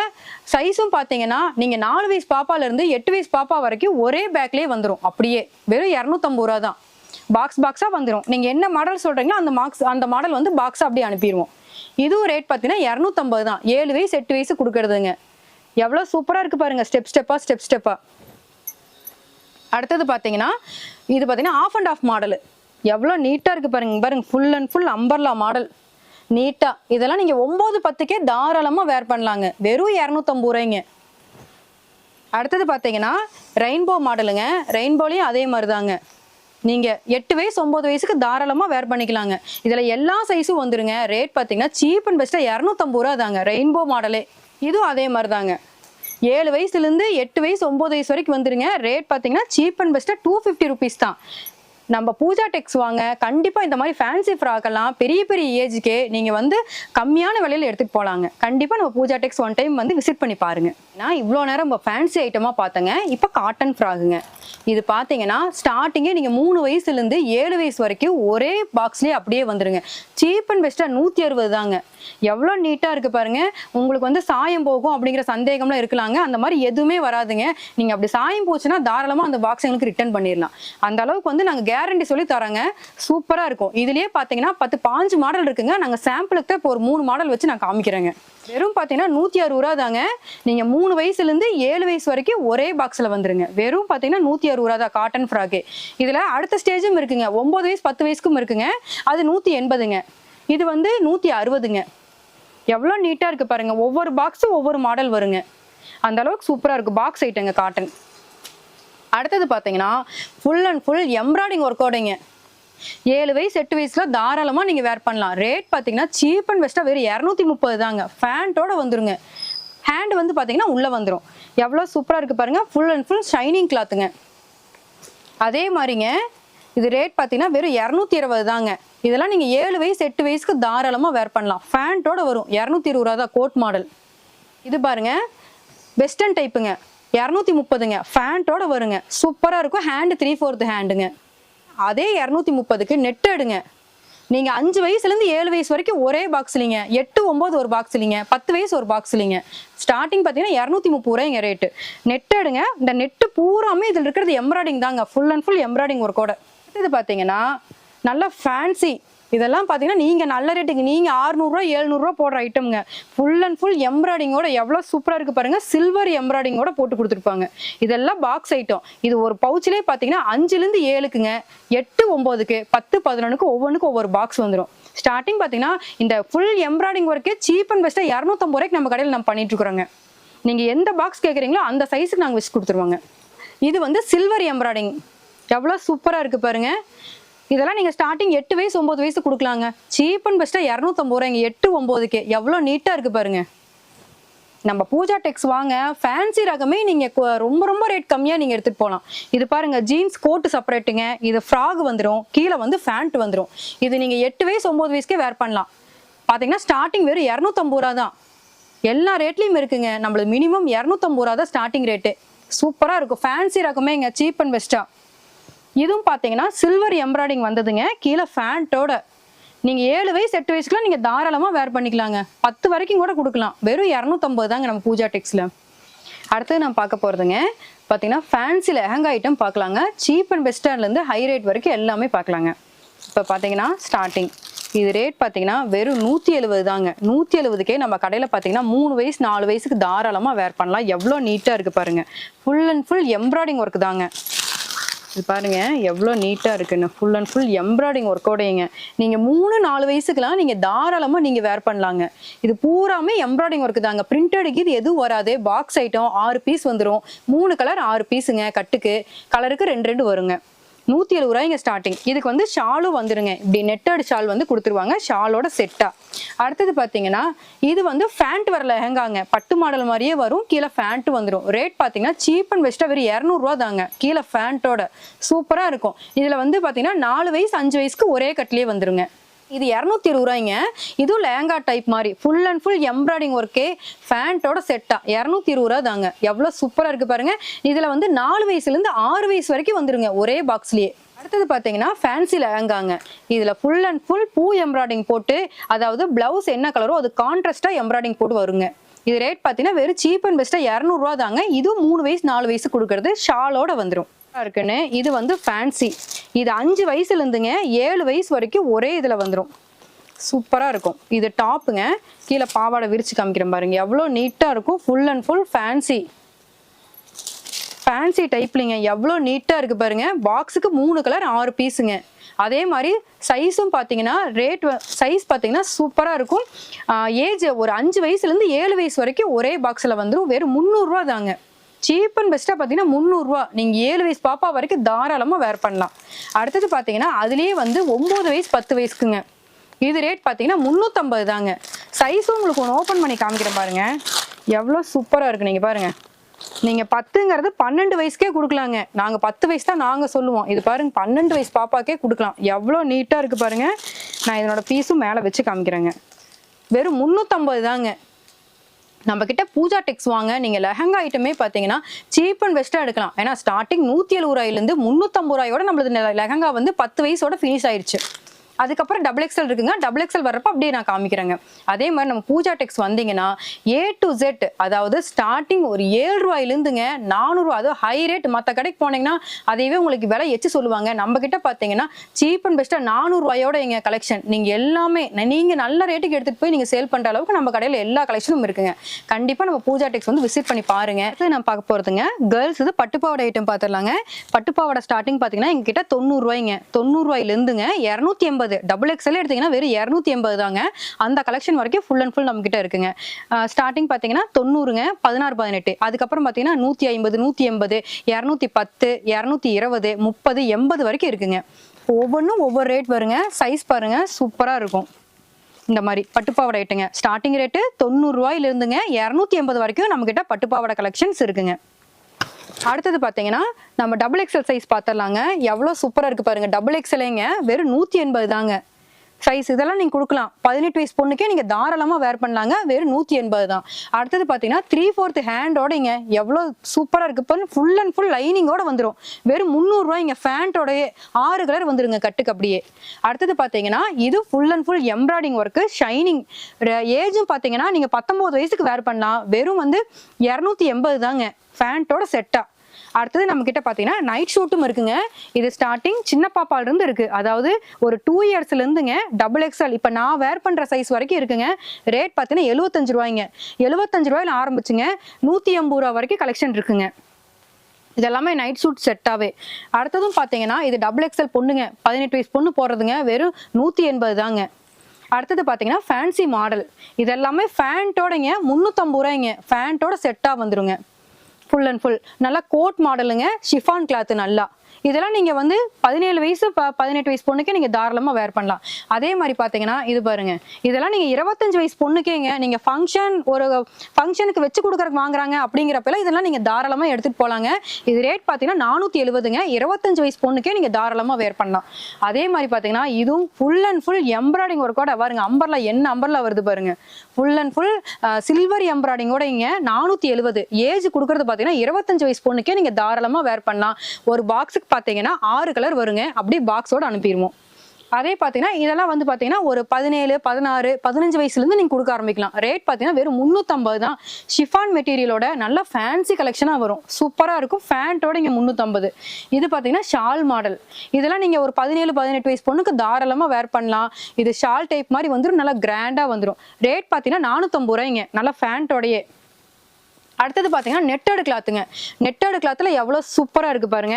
சைஸும் பாத்தீங்கன்னா நீங்க 4 வயசு பாப்பால இருந்து 8 வயசு பாப்பா வரைக்கும் ஒரே பேக்லயே வந்துடும். அப்படியே வெறும் 250 ரூபா தான். பாக்ஸா வந்துடும். நீங்க என்ன மாடல் சொல்றீங்களோ அந்த மாடல் வந்து பாக்ஸா அப்படியே அனுப்பிடுவோம். இதுவும் ரேட் பாத்தீங்கன்னா 250 தான். 7 வயசு 8 வயசு கொடுக்கறதுங்க. எவ்வளவு சூப்பரா இருக்கு பாருங்க. ஸ்டெப் ஸ்டெப்பா. அடுத்தது பாத்தீங்கன்னா இது பாத்தீங்கன்னா ஆஃப் அண்ட் ஆஃப் மாடல். எவ்வளவு நீட்டா இருக்கு பாருங்க. Full and full umbrella model நீட்டா. இதெல்லாம் நீங்க 9 10க்கே தாராளமா வேர் பண்ணலாங்க. வெறும் 250 ரூபாய்ங்க. அடுத்தது பாத்தீங்கன்னா ரெயின்போ மாடலுங்க. ரெயின்போலயும் அதே மாதிரி தாங்க. நீங்க 8 வயசு 9 வயசுக்கு தாராளமா வேர் பண்ணிக்கலாங்க. இதுல எல்லா சைஸும் வந்துருங்க. ரேட் பாத்தீங்கன்னா சீப் அண்ட் பெஸ்டா 250 ரூபா தாங்க. ரெயின்போ மாடலே இதுவும் அதே மாதிரி தாங்க. 7 வயசுல இருந்து 8 வயசு 9 வயசு வரைக்கும் வந்துருங்க. ரேட் பாத்தீங்கன்னா சீப் அண்ட் பெஸ்டா 250 ருபீஸ் தான். நம்ம பூஜா டெக்ஸ் வாங்க, கண்டிப்பா இந்த மாதிரி ஃபேன்சி ஃப்ராக் எல்லாம் பெரிய பெரிய ஏஜுக்கே நீங்க வந்து கம்மியான விலையில எடுத்துட்டு போலாங்க. கண்டிப்பா நம்ம பூஜா டெக்ஸ் ஒன் டைம் வந்து விசிட் பண்ணி பாருங்க. நான் இவ்வளோ நேரம் நம்ம ஃபேன்சி ஐட்டமா பார்த்தங்க. இப்போ காட்டன் ஃப்ராகுங்க. இது பார்த்தீங்கன்னா ஸ்டார்டிங்கே நீங்க 3 வயசுல இருந்து 7 வயசு வரைக்கும் ஒரே பாக்ஸ்லயே அப்படியே வந்துருங்க. சீப் அண்ட் பெஸ்டா 160 தாங்க. எவ்வளோ நீட்டா இருக்கு பாருங்க. உங்களுக்கு வந்து சாயம் போகும் அப்படிங்கிற சந்தேகம்லாம் இருக்கலாங்க. அந்த மாதிரி எதுவுமே வராதுங்க. நீங்க அப்படி சாயம் போச்சுன்னா தாராளமா அந்த பாக்ஸ் எங்களுக்கு ரிட்டர்ன் பண்ணிடலாம். அந்த அளவுக்கு வந்து நாங்க கேரண்டி சொல்லி தரோங்க. சூப்பரா இருக்கும். இதுலயே பாத்தீங்கன்னா 10-15 மாடல் இருக்குங்க. நாங்க சாம்பிளுக்கு இப்போ ஒரு 3 மாடல் வச்சு நான் காமிக்கிறேங்க. வெறும் பாத்தீங்கன்னா 160 ரூபா தாங்க. நீங்க 3 வயசுல இருந்து 7 வயசு வரைக்கும் ஒரே பாக்ஸ்ல வந்துருங்க. வெறும் பாத்தீங்கன்னா 160 ரூபா தான் காட்டன் ஃப்ராக்கு. இதுல அடுத்த ஸ்டேஜும் இருக்குங்க. 9 வயசு 10 வயசுக்கும் இருக்குங்க. அது 180ங்க. இது வந்து 160ங்க. எவ்வளோ நீட்டா இருக்கு பாருங்க. ஒவ்வொரு பாக்ஸும் ஒவ்வொரு மாடல் வருங்க. அந்த அளவுக்கு சூப்பரா இருக்கு பாக்ஸ் ஐட்டங்க காட்டன். அடுத்தது பாத்தீங்கன்னா ஃபுல் அண்ட் ஃபுல் எம்ப்ராய்டிங் ஒர்க்கோடைங்க. 7 வயசு 8 வயசுல தாராளமா நீங்க வேர் பண்ணலாம். ரேட் பாத்தீங்கன்னா சீப் அண்ட் பெஸ்டா வெறும் 230 தாங்க. ஃபேண்டோட வந்துருங்க. ஹேண்ட் வந்து பாத்தீங்கன்னா உள்ள வந்துரும். எவ்வளவு சூப்பரா இருக்கு பாருங்க. ஃபுல் அண்ட் ஃபுல் ஷைனிங் கிளாத்துங்க. அதே மாதிரிங்க இது ரேட் பாத்தீங்கன்னா வெறும் 220 தாங்க. இதெல்லாம் நீங்க 7 வயசு 8 வயசுக்கு தாராளமா வேர் பண்ணலாம். ஃபேண்டோட வரும். 220 ரூபா தான் கோட் மாடல். இது பாருங்க வெஸ்டர்ன் டைப்புங்க. 230ங்க. ஃபேண்டோட வருங்க. சூப்பரா இருக்கும். ஹேண்ட் 3/4 ஹேண்டுங்க. அதே 230க்கு நெட் எடுங்க. நீங்க 5 வயசுல இருந்து 7 வயசு வரைக்கும் ஒரே பாக்ஸ்லிங்க. 8 9 ஒரு பாக்ஸ்லிங்க. 10 வயசு ஒரு பாக்ஸ்லிங்க. ஸ்டார்டிங் பாத்தீங்கன்னா 230 ரூபாய்ங்க ரேட்டு. நெட் எடுங்க. இந்த நெட்டு பூராமே இதுல இருக்கிறது எம்ப்ராய்டிங் தாங்க. ஃபுல் அண்ட் ஃபுல் எம்ப்ராய்டிங் ஒர்க்கோட. இது பாத்தீங்கன்னா நல்லா ஃபேன்சி. இதெல்லாம் பாத்தீங்கன்னா நீங்க நல்ல ரேட்டுக்கு நீங்க 600 ரூபாய் 700 ரூபாய் போடுற ஐட்டம்ங்க. ஃபுல் அண்ட் ஃபுல் எம்ப்ராய்டிங்கோட எவ்வளவு சூப்பரா இருக்கு பாருங்க. சில்வர் எம்ப்ராய்டிங்கோட போட்டு கொடுத்துருப்பாங்க. இதெல்லாம் பாக்ஸ் ஐட்டம். இது ஒரு பவுச்சிலே பாத்தீங்கன்னா 5ல இருந்து 7க்குங்க, 8 9க்கு, 10 11க்கு ஒவ்வொன்றுக்கும் ஒவ்வொரு பாக்ஸ் வந்துடும். ஸ்டார்டிங் பாத்தீங்கன்னா இந்த ஃபுல் எம்ப்ராய்டிங் ஒர்க்கே சீப் அண்ட் பெஸ்டா 250 ரூபாய்க்கு நம்ம கடையில் நம்ம பண்ணிட்டு இருக்கிறோங்க. நீங்க எந்த பாக்ஸ் கேட்குறீங்களோ அந்த சைஸுக்கு நாங்கள் வச்சு கொடுத்துருவாங்க. இது வந்து சில்வர் எம்ப்ராய்டிங். எவ்வளோ சூப்பரா இருக்கு பாருங்க. இதெல்லாம் நீங்க ஸ்டார்டிங் 8 வயசு 9 வயசு கொடுக்கலாங்க. சீப் அண்ட் பெஸ்டா 250 ரூபாய்ங்க. 8 9க்கு எவ்வளோ நீட்டா இருக்கு பாருங்க. நம்ம பூஜா டெக்ஸ் வாங்க, ஃபேன்சி ரகமே நீங்க ரொம்ப ரொம்ப ரேட் கம்மியா நீங்க எடுத்துட்டு போகலாம். இது பாருங்க ஜீன்ஸ் கோட் செப்பரேட்டுங்க. இது ஃப்ராக் வந்துடும். கீழே வந்து ஃபேண்ட் வந்துடும். இது நீங்க 8 வயசு 9 வயசுக்கே வேர் பண்ணலாம். பாத்தீங்கன்னா ஸ்டார்டிங் வெறும் 250 ரூபா தான். எல்லா ரேட்லயும் இருக்குங்க. நம்மளுக்கு மினிமம் 250 ரூபா தான் ஸ்டார்டிங் ரேட்டு. சூப்பரா இருக்கும். ஃபேன்சி ரகமேங்க. சீப் அண்ட் பெஸ்டா. இதுவும் பாத்தீங்கன்னா சில்வர் எம்ப்ராய்டிங் வந்ததுங்க. கீழே ஃபேண்டோட. நீங்க 7 வயசு 8 வயசுக்குலாம் நீங்க தாராளமா வேர் பண்ணிக்கலாங்க. 10 வரைக்கும் கூட கொடுக்கலாம். வெறும் 250 தாங்க நம்ம பூஜா டெக்ஸ்ல. அடுத்தது நான் பார்க்க போறதுங்க பாத்தீங்கன்னா ஃபேன்சி லெஹங்கா ஐட்டம் பார்க்கலாங்க. சீப் அண்ட் பெஸ்டால இருந்து ஹை ரேட் வரைக்கும் எல்லாமே பார்க்கலாங்க. இப்போ பாத்தீங்கன்னா ஸ்டார்டிங் இது ரேட் பாத்தீங்கன்னா வெறும் 170 தாங்க. 170க்கே நம்ம கடையில பாத்தீங்கன்னா 3 வயசு 4 வயசுக்கு தாராளமா வேர் பண்ணலாம். எவ்வளவு நீட்டா இருக்கு பாருங்க. Full and full embroidering work தாங்க. இது பாருங்க எவ்வளோ நீட்டா இருக்குன்னு. ஃபுல் அண்ட் ஃபுல் எம்ப்ராய்டிங் ஒர்க்கோடையங்க. நீங்க 3 4 வயசுக்குலாம் நீங்க தாராளமா நீங்க வேர் பண்ணலாங்க. இது பூராமே எம்ப்ராய்டிங் ஒர்க் தாங்க. பிரிண்டடுக்கு இது எதுவும் வராது. பாக்ஸ் ஐட்டம் 6 பீஸ் வந்துடும். 3 கலர் 6 பீஸுங்க. கட்டுக்கு கலருக்கு 2 வருங்க. 170 ரூபாய்ங்க ஸ்டார்டிங். இதுக்கு வந்து ஷாலும் வந்துருங்க. இப்படி நெட்டட் ஷால் வந்து கொடுத்துருவாங்க. ஷாலோட செட்டா. அடுத்தது பாத்தீங்கன்னா இது வந்து ஃபேண்ட் வர லெஹங்காங்க. பட்டு மாடல் மாதிரியே வரும். கீழே ஃபேண்ட் வந்துடும். ரேட் பாத்தீங்கன்னா சீப் அண்ட் பெஸ்டா வெறும் 200 ரூபா தாங்க. கீழே ஃபேண்டோட சூப்பரா இருக்கும். இதுல வந்து பாத்தீங்கன்னா 4 வயசு 5 வயசுக்கு ஒரே கட்டிலே வந்துருங்க. இது 220 ரூபாய்ங்க. இதுவும் லெஹங்கா டைப் மாதிரி ஃபுல் அண்ட் ஃபுல் எம்ப்ராய்டிங் ஒர்க்கே ஃபேண்டோட செட்டா 220 ரூபா தாங்க. எவ்வளவு சூப்பரா இருக்கு பாருங்க. இதுல வந்து 4 வயசுல இருந்து 6 வயசு வரைக்கும் வந்துருங்க ஒரே பாக்ஸ்லயே. அடுத்தது பாத்தீங்கன்னா ஃபேன்சி லெஹங்காங்க. இதுல ஃபுல் அண்ட் ஃபுல் பூ எம்ப்ராய்டிங் போட்டு, அதாவது பிளவுஸ் என்ன கலரோ அது கான்ட்ராஸ்டா எம்ப்ராய்டிங் போட்டு வருங்க. இது ரேட் பாத்தீங்கன்னா வெறும் சீப் அண்ட் பெஸ்டா 200 ரூபா தாங்க. இதுவும் 3 வயசு 4 வயசு கொடுக்கறது ஷாலோட வந்துடும். இருக்குன்னு இது வந்து ஃபேன்சி. இது 5 வயசுல இருந்துங்க 7 வயசு வரைக்கும் ஒரே இதுல வந்துடும். சூப்பரா இருக்கும். இது டாப்புங்க. கீழே பாவாடை விரிச்சு காமிக்கிறேன் பாருங்க. எவ்வளோ நீட்டா இருக்கும். Full and full fancy fancy டைப்லிங்க. எவ்வளோ நீட்டா இருக்கு பாருங்க. பாக்ஸுக்கு 3 கலர் 6 பீஸுங்க. அதே மாதிரி சைஸும் பாத்தீங்கன்னா ரேட் சைஸ் பாத்தீங்கன்னா சூப்பரா இருக்கும். ஏஜ் ஒரு 5 வயசுல இருந்து 7 வயசு வரைக்கும் ஒரே பாக்ஸ்ல வந்துடும். வெறும் 300 ரூபா தாங்க. சீப் அண்ட் பெஸ்ட்டாக பார்த்தீங்கன்னா 300 ரூபா. நீங்கள் 7 வயசு பாப்பா வரைக்கும் தாராளமாக வேர் பண்ணலாம். அடுத்தது பார்த்தீங்கன்னா அதுலேயே வந்து 9 வயசு 10 வயசுக்குங்க. இது ரேட் பார்த்தீங்கன்னா 350 தாங்க. சைஸும் உங்களுக்கு ஒன்று ஓப்பன் பண்ணி காமிக்கிறேன் பாருங்க, எவ்வளோ சூப்பராக இருக்கு. நீங்கள் பாருங்க, நீங்கள் 10ங்கிறது 12 வயசுக்கே கொடுக்கலாங்க. நாங்கள் 10 வயசு தான் நாங்கள் சொல்லுவோம். இது பாருங்க 12 வயசு பாப்பாக்கே கொடுக்கலாம். எவ்வளோ நீட்டாக இருக்கு பாருங்க. நான் இதனோட பீஸும் மேலே வச்சு காமிக்கிறேங்க. வெறும் 350 தாங்க. நம்ம கிட்ட பூஜா டெக்ஸ் வாங்க, நீங்க லெஹங்கா ஐட்டமே பாத்தீங்கன்னா சீப் அண்ட் பெஸ்டா எடுக்கலாம். ஏன்னா ஸ்டார்டிங் 170 ரூபாயிலிருந்து 350 ரூபாயோட நம்மளது லெஹங்கா வந்து 10 வயசோட ஃபினிஷ் ஆயிடுச்சு. அதுக்கப்புறம் XXL இருக்குங்க. XXL வர்றப்ப அப்படியே நான் காமிக்கிறேங்க. அதே மாதிரி நம்ம பூஜா டெக்ஸ் வந்தீங்கன்னா A to Z, அதாவது ஸ்டார்டிங் ஒரு 7 ரூபாயிலிருந்துங்க 400 ரூபா, அது ஹை ரேட். மற்ற கடைக்கு போனீங்கன்னா அதையவே உங்களுக்கு விலை எச்சு சொல்லுவாங்க. நம்ம கிட்ட பாத்தீங்கன்னா சீப் அண்ட் பெஸ்டா 400 ரூபாயோட எங்க கலெக்ஷன். நீங்க எல்லாமே நீங்க நல்ல ரேட்டுக்கு எடுத்துட்டு போய் நீங்க சேல் பண்ற அளவுக்கு நம்ம கடையில எல்லா கலெக்ஷனும் இருக்குங்க. கண்டிப்பா நம்ம பூஜா டெக்ஸ் வந்து விசிட் பண்ணி பாருங்க. அடுத்து நம்ம பார்க்க போறதுங்க கேர்ள்ஸ் இது பட்டுப்பாவடை ஐட்டம் பாத்திரலாங்க. பட்டுப்பாவடை ஸ்டார்டிங் பாத்தீங்கன்னா எங்க கிட்ட 90 ரூபாய்ங்க. 90 ரூபாயிலிருந்துங்க 280. XXL எடுத்தீங்கன்னா வெறும் 280 தாங்க. அந்த கலெக்ஷன் வரைக்கும் ஃபுல் அண்ட் ஃபுல் நம்ம கிட்ட இருக்குங்க. ஸ்டார்டிங் பாத்தீங்கன்னா 90ங்க, 16, 18. அதுக்கப்புறம் பாத்தீங்கன்னா 150, 180, 210, 220, 30, 80 வரைக்கும் இருக்குங்க. ஒவ்வொன்றும் ஒவ்வொரு ரேட் வருங்க. சைஸ் பாருங்க, சூப்பரா இருக்கும். இந்த மாதிரி பட்டுப்பாவடை ஐட்டங்க ஸ்டார்டிங் ரேட்டு 90 ரூபாயிலிருந்துங்க 280 வரைக்கும் நம்ம கிட்ட பட்டுப்பாவடை கலெக்ஷன்ஸ் இருக்குங்க. அடுத்தது பாத்தீங்கன்னா நம்ம XXL சைஸ் பாத்திரலாங்க. எவ்வளவு சூப்பரா இருக்கு பாருங்க. XXLங்க வெறும் 180 தாங்க சைஸ். இதெல்லாம் நீங்க கொடுக்கலாம். 18 வயசு பொண்ணுக்கே நீங்க தாராளமா வேர் பண்ணலாங்க. வெறும் 180 தான். அடுத்தது பாத்தீங்கன்னா 3/4 ஹேண்டோடங்க எவ்வளவு சூப்பரா இருக்கு பாருங்க. ஃபுல் அண்ட் ஃபுல் லைனிங்கோட வந்துடும். வெறும் 300 ரூபாய்ங்க. ஃபேண்டோடயே 6 கலர் வந்துருங்க கட்டுக்கு அப்படியே. அடுத்தது பாத்தீங்கன்னா இது full and full embroidering work, shining. ஏஜும் பாத்தீங்கன்னா நீங்க 19 வயசுக்கு வேர் பண்ணலாம். வெறும் வந்து 280 தாங்க ஃபேண்டோட செட்டா. அடுத்தது நம்ம கிட்ட பாத்தீங்கன்னா நைட் ஷூட்டும் இருக்குங்க. இது ஸ்டார்டிங் சின்ன பாப்பால இருந்து இருக்கு. அதாவது ஒரு 2 இயர்ஸ்ல இருந்துங்க XXL இப்ப நான் வேர் பண்ற சைஸ் வரைக்கும் இருக்குங்க. ரேட் பாத்தீங்கன்னா 75 ரூபாய்ங்க. 75 ரூபாயில ஆரம்பிச்சுங்க 180 ரூபா வரைக்கும் கலெக்ஷன் இருக்குங்க. இதெல்லாமே நைட் ஷூட் செட்டாவே. அடுத்ததும் பாத்தீங்கன்னா இது XXL பொண்ணுங்க, 18 வயசு பொண்ணு போடுறதுங்க. வெறும் 180 தாங்க. அடுத்தது பாத்தீங்கன்னா ஃபேன்சி மாடல். இதெல்லாமே ஃபேண்டோடங்க 350 ரூபாய்ங்க. ஃபேண்டோட செட்டா வந்துருங்க. ஃபுல் அண்ட் ஃபுல் நல்லா கோட் மாடலுங்க. ஷிஃபான் கிளாத் நல்லா. இதெல்லாம் நீங்க வந்து 17 வயசு 18 வயசு பொண்ணுக்கே நீங்க தாராளமா வேர் பண்ணலாம். அதே மாதிரி பாத்தீங்கன்னா இது பாருங்க, இதெல்லாம் நீங்க 25 வயசு பொண்ணுக்கேங்க. நீங்க ஒரு ஃபங்க்ஷனுக்கு வச்சு கொடுக்கறதுக்கு வாங்குறாங்க அப்படிங்கிறப்ப இதெல்லாம் நீங்க தாராளமா எடுத்துட்டு போலாங்க. இது ரேட் பாத்தீங்கன்னா 470ங்க. 25 வயசு பொண்ணுக்கே நீங்க தாராளமா வேர் பண்ணலாம். அதே மாதிரி பாத்தீங்கன்னா இதுவும் ஃபுல் அண்ட் ஃபுல் எம்ப்ராய்டிங் ஒர்க்கோட பாருங்க. அம்பர்லா என்ன அம்பர்லா வருது பாருங்க. ஃபுல் அண்ட் ஃபுல் சில்வர் எம்ப்ராய்டிங்கோட இங்க 470. ஏஜ் கொடுக்கறது பாத்தீங்கன்னா 25 வயசு பொண்ணுக்கே நீங்க தாராளமா வேர் பண்ணலாம். ஒரு பாக்ஸுக்கு பாத்தீங்கன்னா 6 கலர் வருங்க. அப்படியே பாக்ஸோட அனுப்பிடுவோம். அதே பாத்தீங்கன்னா இதெல்லாம் வந்து பாத்தீங்கன்னா ஒரு 17, 16, 15 வயசுல இருந்து நீங்க கொடுக்க ஆரம்பிக்கலாம். ரேட் பாத்தீங்கன்னா வெறும் 350 தான். ஷிஃபான் மெட்டீரியலோட நல்ல ஃபேன்சி கலெக்ஷனா வரும். சூப்பரா இருக்கும். ஃபேண்டோட இங்க 350. இது பாத்தீங்கன்னா ஷால் மாடல். இதெல்லாம் நீங்க ஒரு 17, 18 வயசு பொண்ணுக்கு தாராளமா வேர் பண்ணலாம். இது ஷால் டைப் மாதிரி வந்துடும். நல்லா கிராண்டா வந்துடும். ரேட் பாத்தீங்கன்னா 450 ரூபாய்ங்க. நல்லா ஃபேண்டோடயே. அடுத்தது பாத்தீங்கன்னா நெட்டட் கிளாத்துங்க. நெட்டட் கிளாத்ல எவ்வளவு சூப்பரா இருக்கு பாருங்க.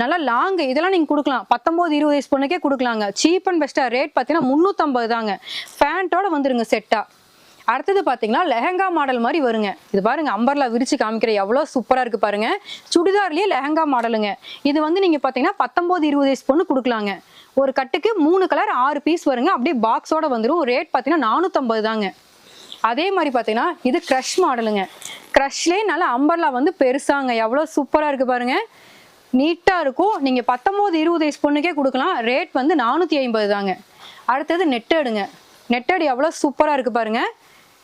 நல்லா லாங். இதெல்லாம் நீங்க கொடுக்கலாம். 19, 20 வயசு பொண்ணுக்கே கொடுக்கலாங்க. சீப் அண்ட் பெஸ்டா. ரேட் பாத்தீங்கன்னா 350 தாங்க. ஃபேண்டோட வந்துருங்க செட்டா. அடுத்தது பாத்தீங்கன்னா லெஹங்கா மாடல் மாதிரி வருங்க. இது பாருங்க, அம்பர்லா விரிச்சு காமிக்கிற எவ்வளவு சூப்பரா இருக்கு பாருங்க. சுடிதார்லயே லெஹங்கா மாடலுங்க. இது வந்து நீங்க பாத்தீங்கன்னா 19, 20 வயசு பொண்ணு கொடுக்கலாங்க. ஒரு கட்டுக்கு 3 கலர் 6 பீஸ் வருங்க. அப்படியே பாக்ஸோட வந்துடும். ரேட் பாத்தீங்கன்னா 450 தாங்க. அதே மாதிரி பாத்தீங்கன்னா இது கிரஷ் மாடலுங்க. கிரஷ்லயே நல்ல அம்பர்லா வந்து பெருசாங்க. எவ்வளவு சூப்பரா இருக்கு பாருங்க. நீட்டா இருக்கும். நீங்க 19, 20 வயசு பொண்ணுக்கே கொடுக்கலாம். ரேட் வந்து 450 தாங்க. அடுத்தது நெட்டடுங்க. நெட்டடு எவ்வளவு சூப்பரா இருக்கு பாருங்க.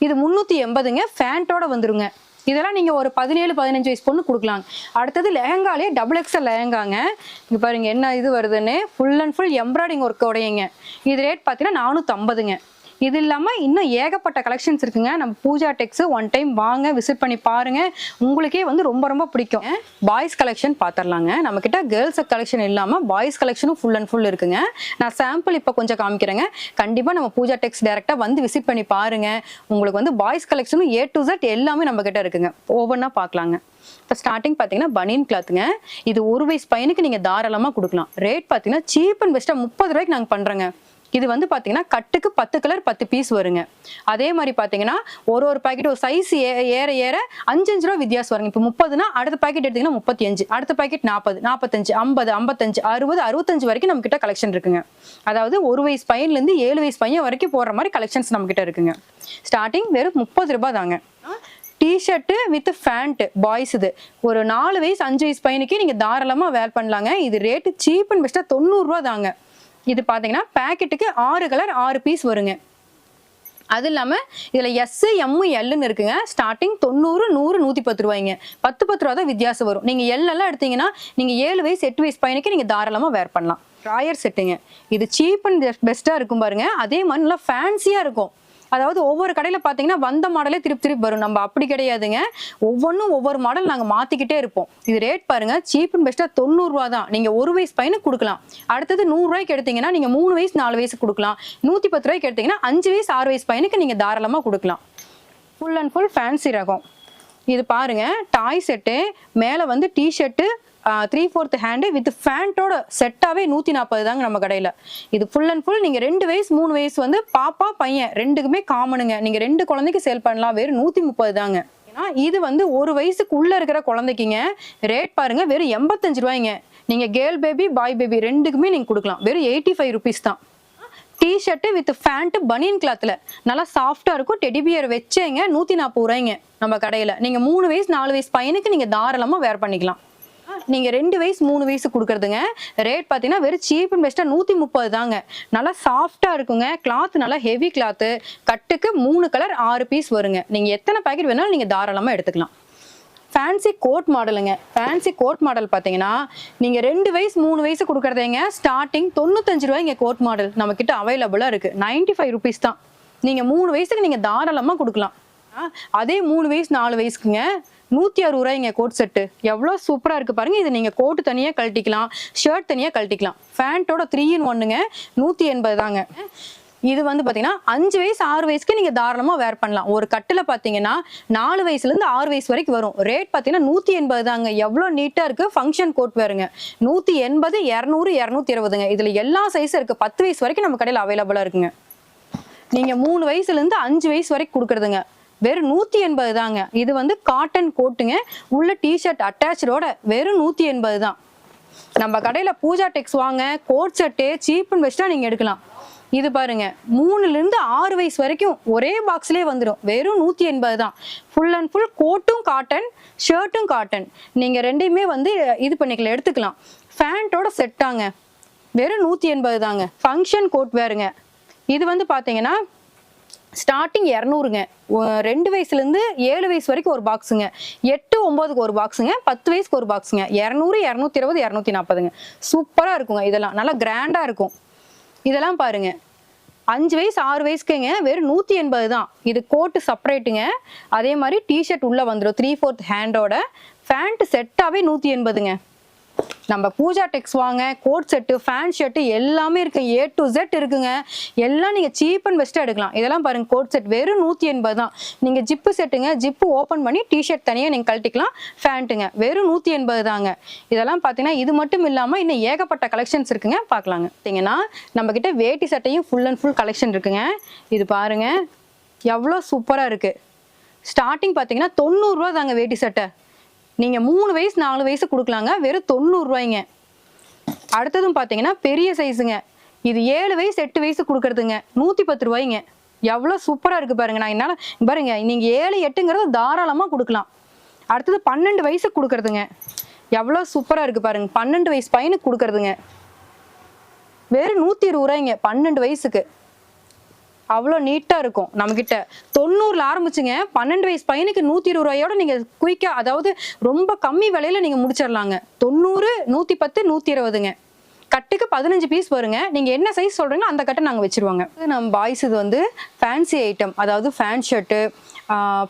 இது 380ங்க. ஃபேண்டோட வந்துருங்க. இதெல்லாம் நீங்க ஒரு 17, 15 வயசு பொண்ணு கொடுக்கலாம். அடுத்தது லெஹங்காலே XXL லெஹங்காங்க. இங்க பாருங்க என்ன இது வருதுன்னு. Full and full embroidering work உடையங்க. இது ரேட் பாத்தீங்கன்னா 450ங்க. இது இல்லாம இன்னும் ஏகப்பட்ட கலெக்ஷன்ஸ் இருக்குங்க. நம்ம பூஜா டெக்ஸ் ஒன் டைம் வாங்க, விசிட் பண்ணி பாருங்க. உங்களுக்கே வந்து ரொம்ப ரொம்ப பிடிக்கும். பாய்ஸ் கலெக்ஷன் பாத்திரலாங்க. நம்ம கிட்ட கேர்ள்ஸ் கலெக்ஷன் இல்லாம பாய்ஸ் கலெக்ஷனும் ஃபுல் அண்ட் ஃபுல் இருக்குங்க. நான் சாம்பிள் இப்ப கொஞ்சம் காமிக்கிறேங்க. கண்டிப்பா நம்ம பூஜா டெக்ஸ் டைரக்டா வந்து விசிட் பண்ணி பாருங்க. உங்களுக்கு வந்து பாய்ஸ் கலெக்ஷனும் A to Z எல்லாமே நம்ம கிட்ட இருக்குங்க. ஒவ்வொன்னா பாக்கலாங்க. இப்போ ஸ்டார்டிங் பார்த்தீங்கன்னா பனியன் கிளாத்துங்க. இது 1 வயசு பையனுக்கு நீங்க தாராளமா கொடுக்கலாம். ரேட் பார்த்தீங்கன்னா சீப் அண்ட் பெஸ்ட்டாக 30 ரூபாய்க்கு நாங்கள் பண்றோங்க. இது வந்து பாத்தீங்கன்னா கட்டுக்கு 10 கலர் 10 பீஸ் வருங்க. அதே மாதிரி பாத்தீங்கன்னா ஒரு பாக்கெட் ஒரு சைஸ் ஏற ஏற 5 ரூபா வித்தியாசம் வருங்க. இப்போ 30னா அடுத்த பாக்கெட் எடுத்தீங்கன்னா 35, அடுத்த பாக்கெட் 40, 45, 50, 55, 60, 65 வரைக்கும் நம்ம கிட்ட கலெக்ஷன் இருக்குங்க. அதாவது 1 வயசு பையன்ல இருந்து 7 வயசு பையன் வரைக்கும் போடுற மாதிரி கலெக்ஷன்ஸ் நம்ம கிட்ட இருக்குங்க. ஸ்டார்டிங் வெறும் 30 ரூபாய் தாங்க. டிஷர்ட் வித் பேண்ட் பாய்ஸ் இது ஒரு 4 வயசு 5 வயசு பையனுக்கு நீங்க தாராளமா வேர் பண்ணலாங்க. இது ரேட் சீப் அண்ட் பெஸ்டா 90 ரூபாய் தாங்க. இது பாத்தீங்கன்னா பேக்கெட்டுக்கு 6 கலர் 6 பீஸ் வருங்க. அது இல்லாம இதுல எஸ் எம் எல்னு இருக்குங்க. ஸ்டார்டிங் 90, 100, 110 ரூபாய்ங்க. 10 ரூபா தான் வித்தியாசம் வரும். நீங்க எல் எல்லாம் எடுத்தீங்கன்னா நீங்க 7 வயசு 8 வயசு பையனுக்கு நீங்க தாராளமா வேர் பண்ணலாம். ட்ராயர் செட்டுங்க. இது சீப் அண்ட் பெஸ்டா இருக்கும் பாருங்க. அதே மாதிரி நல்லா ஃபேன்சியா இருக்கும். அதாவது ஒவ்வொரு கடையில பாத்தீங்கன்னா வந்த மாடலே திருப்பி வரும். நம்ம அப்படி கிடையாதுங்க. ஒவ்வொன்றும் ஒவ்வொரு மாடல் நாங்க மாத்திக்கிட்டே இருப்போம். இது ரேட் பாருங்க சீப் அண்ட் பெஸ்டா 90 ரூபா தான். நீங்க 1 வயசு பையனுக்கு கொடுக்கலாம். அடுத்தது 100 ரூபாய்க்கு எடுத்தீங்கன்னா நீங்க 3 வயசு 4 வயசு கொடுக்கலாம். 110 ரூபாய்க்கு எடுத்தீங்கன்னா 5 வயசு 6 வயசு பையனுக்கு நீங்க தாராளமா கொடுக்கலாம். ஃபுல் அண்ட் ஃபுல் ஃபேன்சி ரகம். இது பாருங்க டாய் செட்டு மேல வந்து டிஷர்ட் 3/4 ஹேண்டு வித் ஃபேண்டோட செட்டாவே 140 தாங்க நம்ம கடையில. இது ஃபுல் அண்ட் ஃபுல் நீங்க 2 வயசு 3 வயசு வந்து பாப்பா பையன் ரெண்டுக்குமே காமனுங்க. நீங்க 2 குழந்தைக்கு சேல் பண்ணலாம். வெறும் 130 தாங்க. ஏன்னா இது வந்து 1 வயசுக்கு உள்ள இருக்கிற குழந்தைக்குங்க. ரேட் பாருங்க வெறும் 85 ரூபாய்ங்க. நீங்க கேர்ள் பேபி பாய் பேபி ரெண்டுக்குமே நீங்க கொடுக்கலாம். வெறும் 85 ருபீஸ் தான். டிஷர்ட் வித் ஃபேண்ட் பனியன் கிளாத்ல நல்லா சாஃப்டா இருக்கும். டெடி பியர் வச்சேங்க 140 ரூபாய்ங்க நம்ம கடையில. நீங்க 3 வயசு 4 வயசு பையனுக்கு நீங்க தாராளமா வேர் பண்ணிக்கலாம். நீங்க 2 வயசு 3 வயசு கொடுக்கறதுங்க. ரேட் பாத்தீங்கன்னா வெறும் சீப் அண்ட் பெஸ்டா 130 தாங்க. நல்லா சாஃப்டா இருக்குங்க. கிளாத் நல்லா ஹெவி கிளாத். கட்டுக்கு 3 கலர் 6 பீஸ் வருங்க. நீங்க எத்தனை பாக்கெட் வேணாலும் நீங்க தாராளமா எடுத்துக்கலாம். ஃபேன்சி கோட் மாடலுங்க. ஃபேன்சி கோட் மாடல் பாத்தீங்கன்னா நீங்க 2 வயசு 3 வயசு கொடுக்கறதேங்க ஸ்டார்டிங் 95 ரூபாய்ங்க. கோட் மாடல் நம்ம கிட்ட அவைலபிளா இருக்கு. 95 ருபீஸ் தான். நீங்க 3 வயசுக்கு நீங்க தாராளமா கொடுக்கலாம். அதே 3 வயசு 4 வயசுக்குங்க 160 ரூபாய்ங்க கோட் செட்டு. எவ்வளோ சூப்பரா இருக்கு பாருங்க. இது நீங்க கோட் தனியா கழட்டிக்கலாம், ஷர்ட் தனியா கழட்டிக்கலாம். ஃபேண்டோட 3 in 1ங்க 180 தாங்க. இது வந்து பாத்தீங்கன்னா 5 வயசு 6 வயசுக்கு நீங்க தாராளமா வேர் பண்ணலாம். ஒரு கட்டுல பாத்தீங்கன்னா 4 வயசுல இருந்து 6 வயசு வரைக்கும் வரும். ரேட் பாத்தீங்கன்னா 180 தாங்க. எவ்வளவு நீட்டா இருக்கு. ஃபங்க்ஷன் கோட் வேறுங்க. 180, 200, 220ங்க. இதுல எல்லா சைஸும் இருக்கு. 10 வயசு வரைக்கும் நம்ம கடையில அவைலபிளா இருக்குங்க. நீங்க 3 வயசுல இருந்து 5 வயசு வரைக்கும் கொடுக்கறதுங்க. வெறும் 180 தாங்க. இது வந்து காட்டன் கோட்டுங்க. உள்ள டிஷர்ட் அட்டாச்சோட வெறும் 180 தான். நம்ம கடையில பூஜா டெக்ஸ் வாங்க கோட் செட்டு சீப் அண்ட் பெஸ்டா நீங்க எடுக்கலாம். இது பாருங்க 3ல இருந்து 6 வயசு வரைக்கும் ஒரே பாக்ஸ்லயே வந்துடும். வெறும் 180 தான். ஃபுல் அண்ட் ஃபுல் கோட்டும் காட்டன், ஷர்ட்டும் காட்டன். நீங்க ரெண்டையுமே வந்து இது பண்ணிக்கலாம், எடுத்துக்கலாம். ஃபேண்டோட செட்டாங்க. வெறும் 180 தாங்க. ஃபங்க்ஷன் கோட் வேறுங்க. இது வந்து பாத்தீங்கன்னா ஸ்டார்டிங் 200ங்க. 2 வயசுல இருந்து 7 வயசு வரைக்கும் ஒரு பாக்ஸுங்க. 8, 9க்கு ஒரு பாக்ஸுங்க. 10 வயசுக்கு ஒரு பாக்ஸுங்க. 200, 220, 240ங்க. சூப்பரா இருக்குங்க. இதெல்லாம் நல்லா கிராண்டா இருக்கும். இதெல்லாம் பாருங்க 5 வயசு 6 வயசுக்குங்க வெறும் 180 தான். இது கோட்டு செப்பரேட்டுங்க. அதே மாதிரி டிஷர்ட் உள்ள வந்துடும் 3/4 ஹேண்டோட. ஃபேண்ட் செட்டாவே 180ங்க. நம்ம பூஜா டெக்ஸ் வாங்க கோட் செட்டு ஃபேன் ஷர்ட் எல்லாமே இருக்கு. A to Z இருக்குங்க. எல்லாம் நீங்க சீப் அண்ட் பெஸ்டா எடுக்கலாம். இதெல்லாம் பாருங்க கோட் செட் வெறும் 180 தான். நீங்க ஜிப்பு செட்டுங்க. ஜிப்பு ஓபன் பண்ணி டிஷர்ட் தனியா நீங்க கழட்டிக்கலாம். ஃபேண்ட்டுங்க வெறும் 180 தாங்க. இதெல்லாம் பாத்தீங்கன்னா இது மட்டும் இல்லாம இன்னும் ஏகப்பட்ட கலெக்ஷன்ஸ் இருக்குங்க. பாக்கலாங்க. பாத்தீங்கன்னா நம்ம கிட்ட வேட்டி சட்டையும் ஃபுல் அண்ட் ஃபுல் கலெக்ஷன் இருக்குங்க. இது பாருங்க எவ்வளவு சூப்பரா இருக்கு. ஸ்டார்டிங் பாத்தீங்கன்னா 90 ரூபாய் தாங்க வேட்டி சட்டை. நீங்க 3 வயசு 4 வயசு கொடுக்கலாங்க. வெறும் 90 ரூபாய்ங்க. அடுத்ததும் பாத்தீங்கன்னா பெரிய சைஸுங்க. இது 7 வயசு 8 வயசு கொடுக்கறதுங்க 110 ரூபாய்ங்க. எவ்வளவு சூப்பரா இருக்கு பாருங்க. நான் என்னால பாருங்க நீங்க 7, 8ங்கிறது தாராளமா கொடுக்கலாம். அடுத்தது 12 வயசு கொடுக்கறதுங்க. எவ்வளவு சூப்பரா இருக்கு பாருங்க. 12 வயசு பையனுக்கு கொடுக்கறதுங்க. வெறும் 120 ரூபாய்ங்க 12 வயசுக்கு. அவ்வளோ நீட்டா இருக்கும். நம்ம கிட்ட 90ல ஆரம்பிச்சுங்க. 12 வயசு பையனுக்கு 120 ரூபாயோட நீங்க குயிக்கா, அதாவது ரொம்ப கம்மி விலையில நீங்க முடிச்சிடலாங்க. 90, 110, 120ங்க. கட்டுக்கு 15 பீஸ் வருங்க. நீங்க என்ன சைஸ் சொல்றீங்களோ அந்த கட்டை நாங்க வச்சிருவாங்க. நம்ம பாய்ஸ் இது வந்து ஃபேன்சி ஐட்டம். அதாவது ஃபேன் ஷர்ட்டு,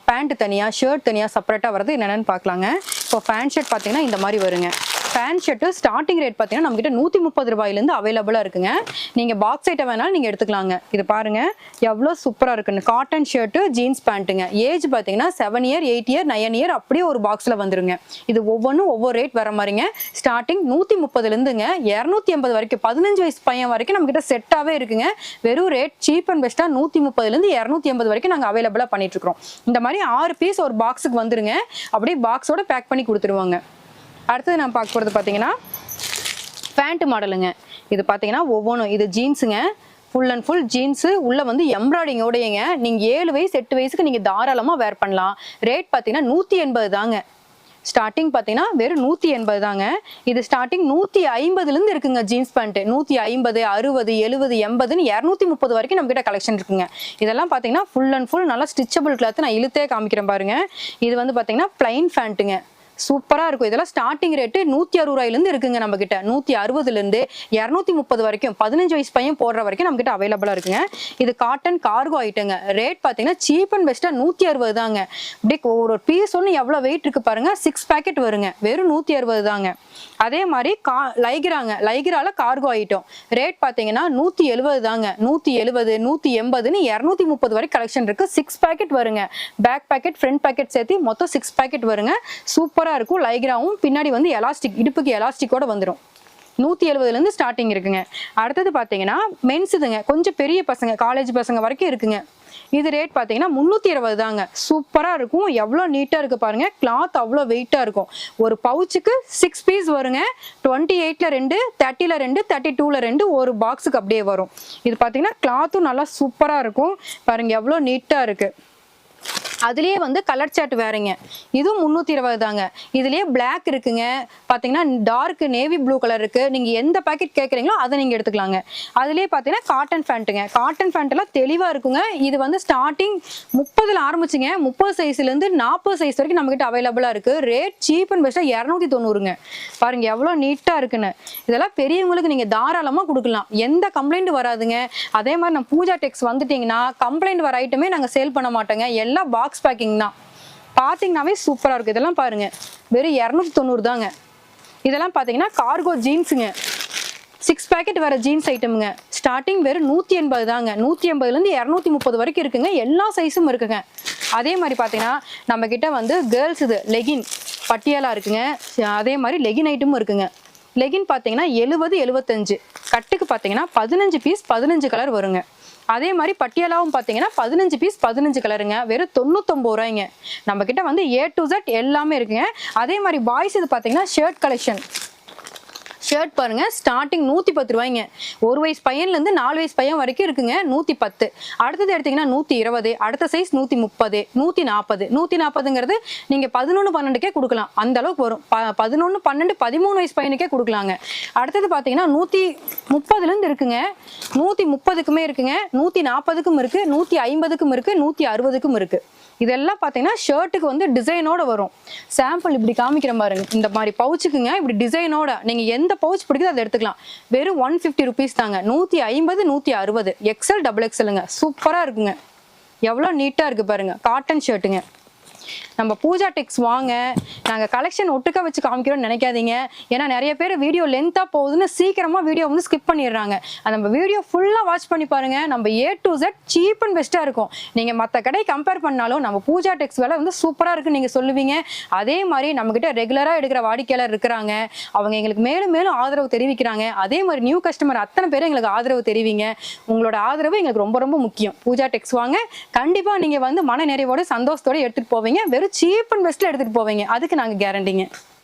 பேண்ட் தனியா ஷர்ட் தனியா செப்பரேட்டா வரது என்னென்னு பார்க்கலாங்க. இப்போ ஃபேன் ஷர்ட் பார்த்தீங்கன்னா இந்த மாதிரி வருங்க. பேண்ட் ஷர்ட் ஸ்டார்டிங் ரேட் பார்த்தீங்கன்னா நம்ம கிட்ட 130 ரூபாயிலேருந்து அவைலபிளாக இருக்குங்க. நீங்கள் பாக்ஸ் ஐட்டம் வேணாலும் நீங்கள் எடுத்துக்கலாங்க. இது பாருங்க எவ்வளோ சூப்பராக இருக்குன்னு. காட்டன் ஷர்ட்டு ஜீன்ஸ் பேண்ட்டுங்க. ஏஜ் பார்த்தீங்கன்னா 7 இயர் 8 இயர் 9 இயர் அப்படியே ஒரு பாக்ஸில் வந்துருங்க. இது ஒவ்வொன்றும் ஒவ்வொரு ரேட் வர மாதிரிங்க. ஸ்டார்டிங் 130லேருந்துங்க 280 வரைக்கும் 15 வயசு பையன் வரைக்கும் நம்ம கிட்ட செட்டாகவே இருக்குங்க. வெறும் ரேட் சீப் அண்ட் பெஸ்ட்டாக 130லேருந்து 280 வரைக்கும் நாங்கள் அவைலபிளாக பண்ணிட்டு இருக்கிறோம். இந்த மாதிரி 6 பீஸ் ஒரு பாக்ஸுக்கு வந்துருங்க. அப்படியே பாக்ஸோட பேக் பண்ணி கொடுத்துருவாங்க. அடுத்தது நான் பார்க்க போகிறது பார்த்தீங்கன்னா பேண்ட் மாடலுங்க. இது பார்த்தீங்கன்னா ஒவ்வொன்றும் இது ஜீன்ஸுங்க. ஃபுல் அண்ட் ஃபுல் ஜீன்ஸு உள்ளே வந்து எம்ப்ராய்டிங்கோடையங்க. நீங்கள் 7 வயசு 8 வயசுக்கு நீங்கள் தாராளமாக வேர் பண்ணலாம். ரேட் பார்த்தீங்கன்னா 180 தாங்க. ஸ்டார்டிங் பார்த்தீங்கன்னா வெறும் 180 தாங்க. இது ஸ்டார்டிங் 150லேருந்து இருக்குங்க. ஜீன்ஸ் பேண்ட்டு 150 60 70 80ன்னு 230 வரைக்கும் நம்ம கிட்ட கலெக்ஷன் இருக்குங்க. இதெல்லாம் பார்த்தீங்கன்னா ஃபுல் அண்ட் ஃபுல் நல்லா ஸ்டிச்சபிள் கிளாத். நான் இழுத்தே காமிக்கிறேன் பாருங்க. இது வந்து பார்த்தீங்கன்னா பிளைன் பேண்ட்டுங்க. சூப்பராக இருக்கும். இதெல்லாம் ஸ்டார்டிங் ரேட்டு 160 ரூபாயிலேருந்து இருக்குங்க. நம்ம கிட்ட 160லேருந்து 230 வரைக்கும் 15 வயசு பையன் போடுற வரைக்கும் நம்ம கிட்ட அவைலபிளாக இருக்குங்க. இது காட்டன் கார்கோ ஐட்டங்க. ரேட் பார்த்தீங்கன்னா சீப் அண்ட் பெஸ்ட்டாக 160 தாங்க. அப்படியே ஒரு பீஸ் ஒன்று எவ்வளோ வெயிட் இருக்கு பாருங்க. 6 பேக்கெட் வருங்க. வெறும் 160 தாங்க. அதே மாதிரி லைக்ரால கார்கோ ஐட்டம் ரேட் பார்த்தீங்கன்னா 170 தாங்க. 170 180ன்னு 230 வரைக்கும் கலெக்ஷன் இருக்கு. 6 பேக்கெட் வருங்க. பேக் பேக்கெட் ஃப்ரண்ட் பேக்கெட் சேர்த்து மொத்தம் 6 பேக்கெட் வருங்க. சூப்பராக இருக்கும். லைக்ராவும் பின்னாடி வந்து எலாஸ்டிக், இடுப்புக்கு எலாஸ்டிக்கோட வந்துடும். 170லேருந்து ஸ்டார்டிங் இருக்குங்க. அடுத்தது பார்த்தீங்கன்னா மென்ஸுதுங்க. கொஞ்சம் பெரிய பசங்க காலேஜ் பசங்க வரைக்கும் இருக்குங்க. இது ரேட் பார்த்தீங்கன்னா 320 தாங்க. சூப்பராக இருக்கும். எவ்வளோ நீட்டாக இருக்கு பாருங்க. கிளாத் அவ்வளோ வெயிட்டாக இருக்கும். ஒரு பவுச்சுக்கு 6 பீஸ் வருங்க. 28ல 2 30ல 2 32ல 2 ஒரு பாக்ஸுக்கு அப்படியே வரும். இது பார்த்தீங்கன்னா கிளாத்தும் நல்லா சூப்பராக இருக்கும். பாருங்க எவ்வளோ நீட்டாக இருக்கு. அதுலேயே வந்து கலர் சார்ட் வேறங்க. இதுவும் 320 தாங்க. இதுலேயே பிளாக் இருக்குங்க. பார்த்தீங்கன்னா டார்க் நேவி ப்ளூ கலர் இருக்கு. நீங்கள் எந்த பேக்கெட் கேட்குறீங்களோ அதை நீங்கள் எடுத்துக்கலாங்க. அதுலேயே பார்த்தீங்கன்னா காட்டன் பேண்ட்டுங்க. காட்டன் பேண்ட்டெல்லாம் தெளிவாக இருக்குங்க. இது வந்து ஸ்டார்டிங் 30ல் ஆரம்பிச்சுங்க. 30 சைஸ்லேருந்து 40 சைஸ் வரைக்கும் நம்மகிட்ட அவைலபிளாக இருக்குது. ரேட் சீப் அண்ட் பெஸ்ட்டாக 290ங்க. பாருங்க எவ்வளோ நீட்டாக இருக்குன்னு. இதெல்லாம் பெரியவங்களுக்கு நீங்கள் தாராளமாக கொடுக்கலாம். எந்த கம்ப்ளைண்ட் வராதுங்க. அதே மாதிரி நம்ம பூஜா டெக்ஸ் வந்துட்டீங்கன்னா கம்ப்ளைண்ட் வர ஐட்டமே நாங்கள் சேல் பண்ண மாட்டோங்க. எல்லாம் பாக்ஸ் பேக்கிங் தான். பார்த்தீங்கன்னாவே சூப்பராக இருக்கும். இதெல்லாம் பாருங்க வெறும் 290 தாங்க. இதெல்லாம் பார்த்தீங்கன்னா கார்கோ ஜீன்ஸுங்க. 6 பேக்கெட் வர ஜீன்ஸ் ஐட்டமுங்க. ஸ்டார்டிங் வெறும் 180 தாங்க. 180லேருந்து 230 வரைக்கும் இருக்குங்க. எல்லா சைஸும் இருக்குங்க. அதே மாதிரி பார்த்தீங்கன்னா நம்ம கிட்ட வந்து கேர்ள்ஸ் இது லெகின் பட்டியாலா இருக்குங்க. அதே மாதிரி லெகின் ஐட்டமும் இருக்குங்க. லெகின் பார்த்தீங்கன்னா 70 75 கட்டுக்கு பார்த்தீங்கன்னா 15 பீஸ் 15 கலர் வருங்க. அதே மாதிரி பட்டியாலாவும் பார்த்தீங்கன்னா 15 பீஸ் 15 கலருங்க. வெறும் 99 ரூபாய்ங்க. நம்ம கிட்ட வந்து A to Z எல்லாமே இருக்குங்க. அதே மாதிரி பாய்ஸ் இது பார்த்தீங்கன்னா ஷர்ட் கலெக்ஷன். ஷர்ட் பாருங்க ஸ்டார்டிங் 110 ரூபாய்ங்க. 1 வயசு பையன்லேருந்து 4 வயசு பையன் வரைக்கும் இருக்குங்க. 110. அடுத்தது எடுத்தீங்கன்னா 120. அடுத்த சைஸ் 130 140. 140ங்கிறது நீங்கள் 11 12க்கே கொடுக்கலாம். அந்த அளவுக்கு வரும். 11 12 13 வயசு பையனுக்கே கொடுக்கலாங்க. அடுத்தது பார்த்தீங்கன்னா 130லேருந்து இருக்குங்க. 130க்குமே இருக்குங்க. 140க்கும் இருக்கு. 150க்கும் இருக்கு. 160க்கும் இருக்கு. இதெல்லாம் பார்த்தீங்கன்னா ஷர்ட்டுக்கு வந்து டிசைனோட வரும். சாம்பிள் இப்படி காமிக்கிற பாருங்க. இந்த மாதிரி பவுச்சுக்குங்க இப்படி டிசைனோட நீங்கள் எந்த பவுச் பிடிக்குதோ அதை எடுத்துக்கலாம். வெறும் 150 ருபீஸ் தாங்க. 150 160 எக்ஸல் டபுள் எக்ஸலுங்க. சூப்பராக இருக்குங்க. எவ்வளோ நீட்டாக இருக்குது பாருங்க. காட்டன் ஷர்ட்டுங்க. நம்ம பூஜா டெக்ஸ் வாங்க. நாங்கள் கலெக்ஷன் ஒட்டுக்கா வச்சு காமிக்கிறோம்னு நினைக்காதீங்க. ஏன்னா நிறைய பேர் வீடியோ லென்த்தாக போகுதுன்னு சீக்கிரமாக வீடியோ வந்து ஸ்கிப் பண்ணிடுறாங்க. நம்ம வீடியோ ஃபுல்லாக வாட்ச் பண்ணி பாருங்க. நம்ம A to Z cheap and பெஸ்ட்டாக இருக்கும். நீங்கள் மற்ற கடை கம்பேர் பண்ணாலும் நம்ம பூஜா டெக்ஸ் விலை வந்து சூப்பராக இருக்குன்னு நீங்கள் சொல்லுவீங்க. அதே மாதிரி நம்மக்கிட்ட ரெகுலராக எடுக்கிற வாடிக்கையாளர் இருக்கிறாங்க. அவங்க எங்களுக்கு மேலும் மேலும் ஆதரவு தெரிவிக்கிறாங்க. அதே மாதிரி நியூ கஸ்டமர் அத்தனை பேரும் எங்களுக்கு ஆதரவு தெரிவிங்க. உங்களோட ஆதரவு எங்களுக்கு ரொம்ப ரொம்ப முக்கியம். பூஜா டெக்ஸ் வாங்க. கண்டிப்பாக நீங்கள் வந்து மன நிறைவோட சந்தோஷத்தோட எடுத்துகிட்டு போவீங்க. வெறும் சீப் அண்ட் பெஸ்ட்டில் எடுத்துகிட்டு போவீங்க. அதுக்கு நாங்கள் கேரண்டிங்க.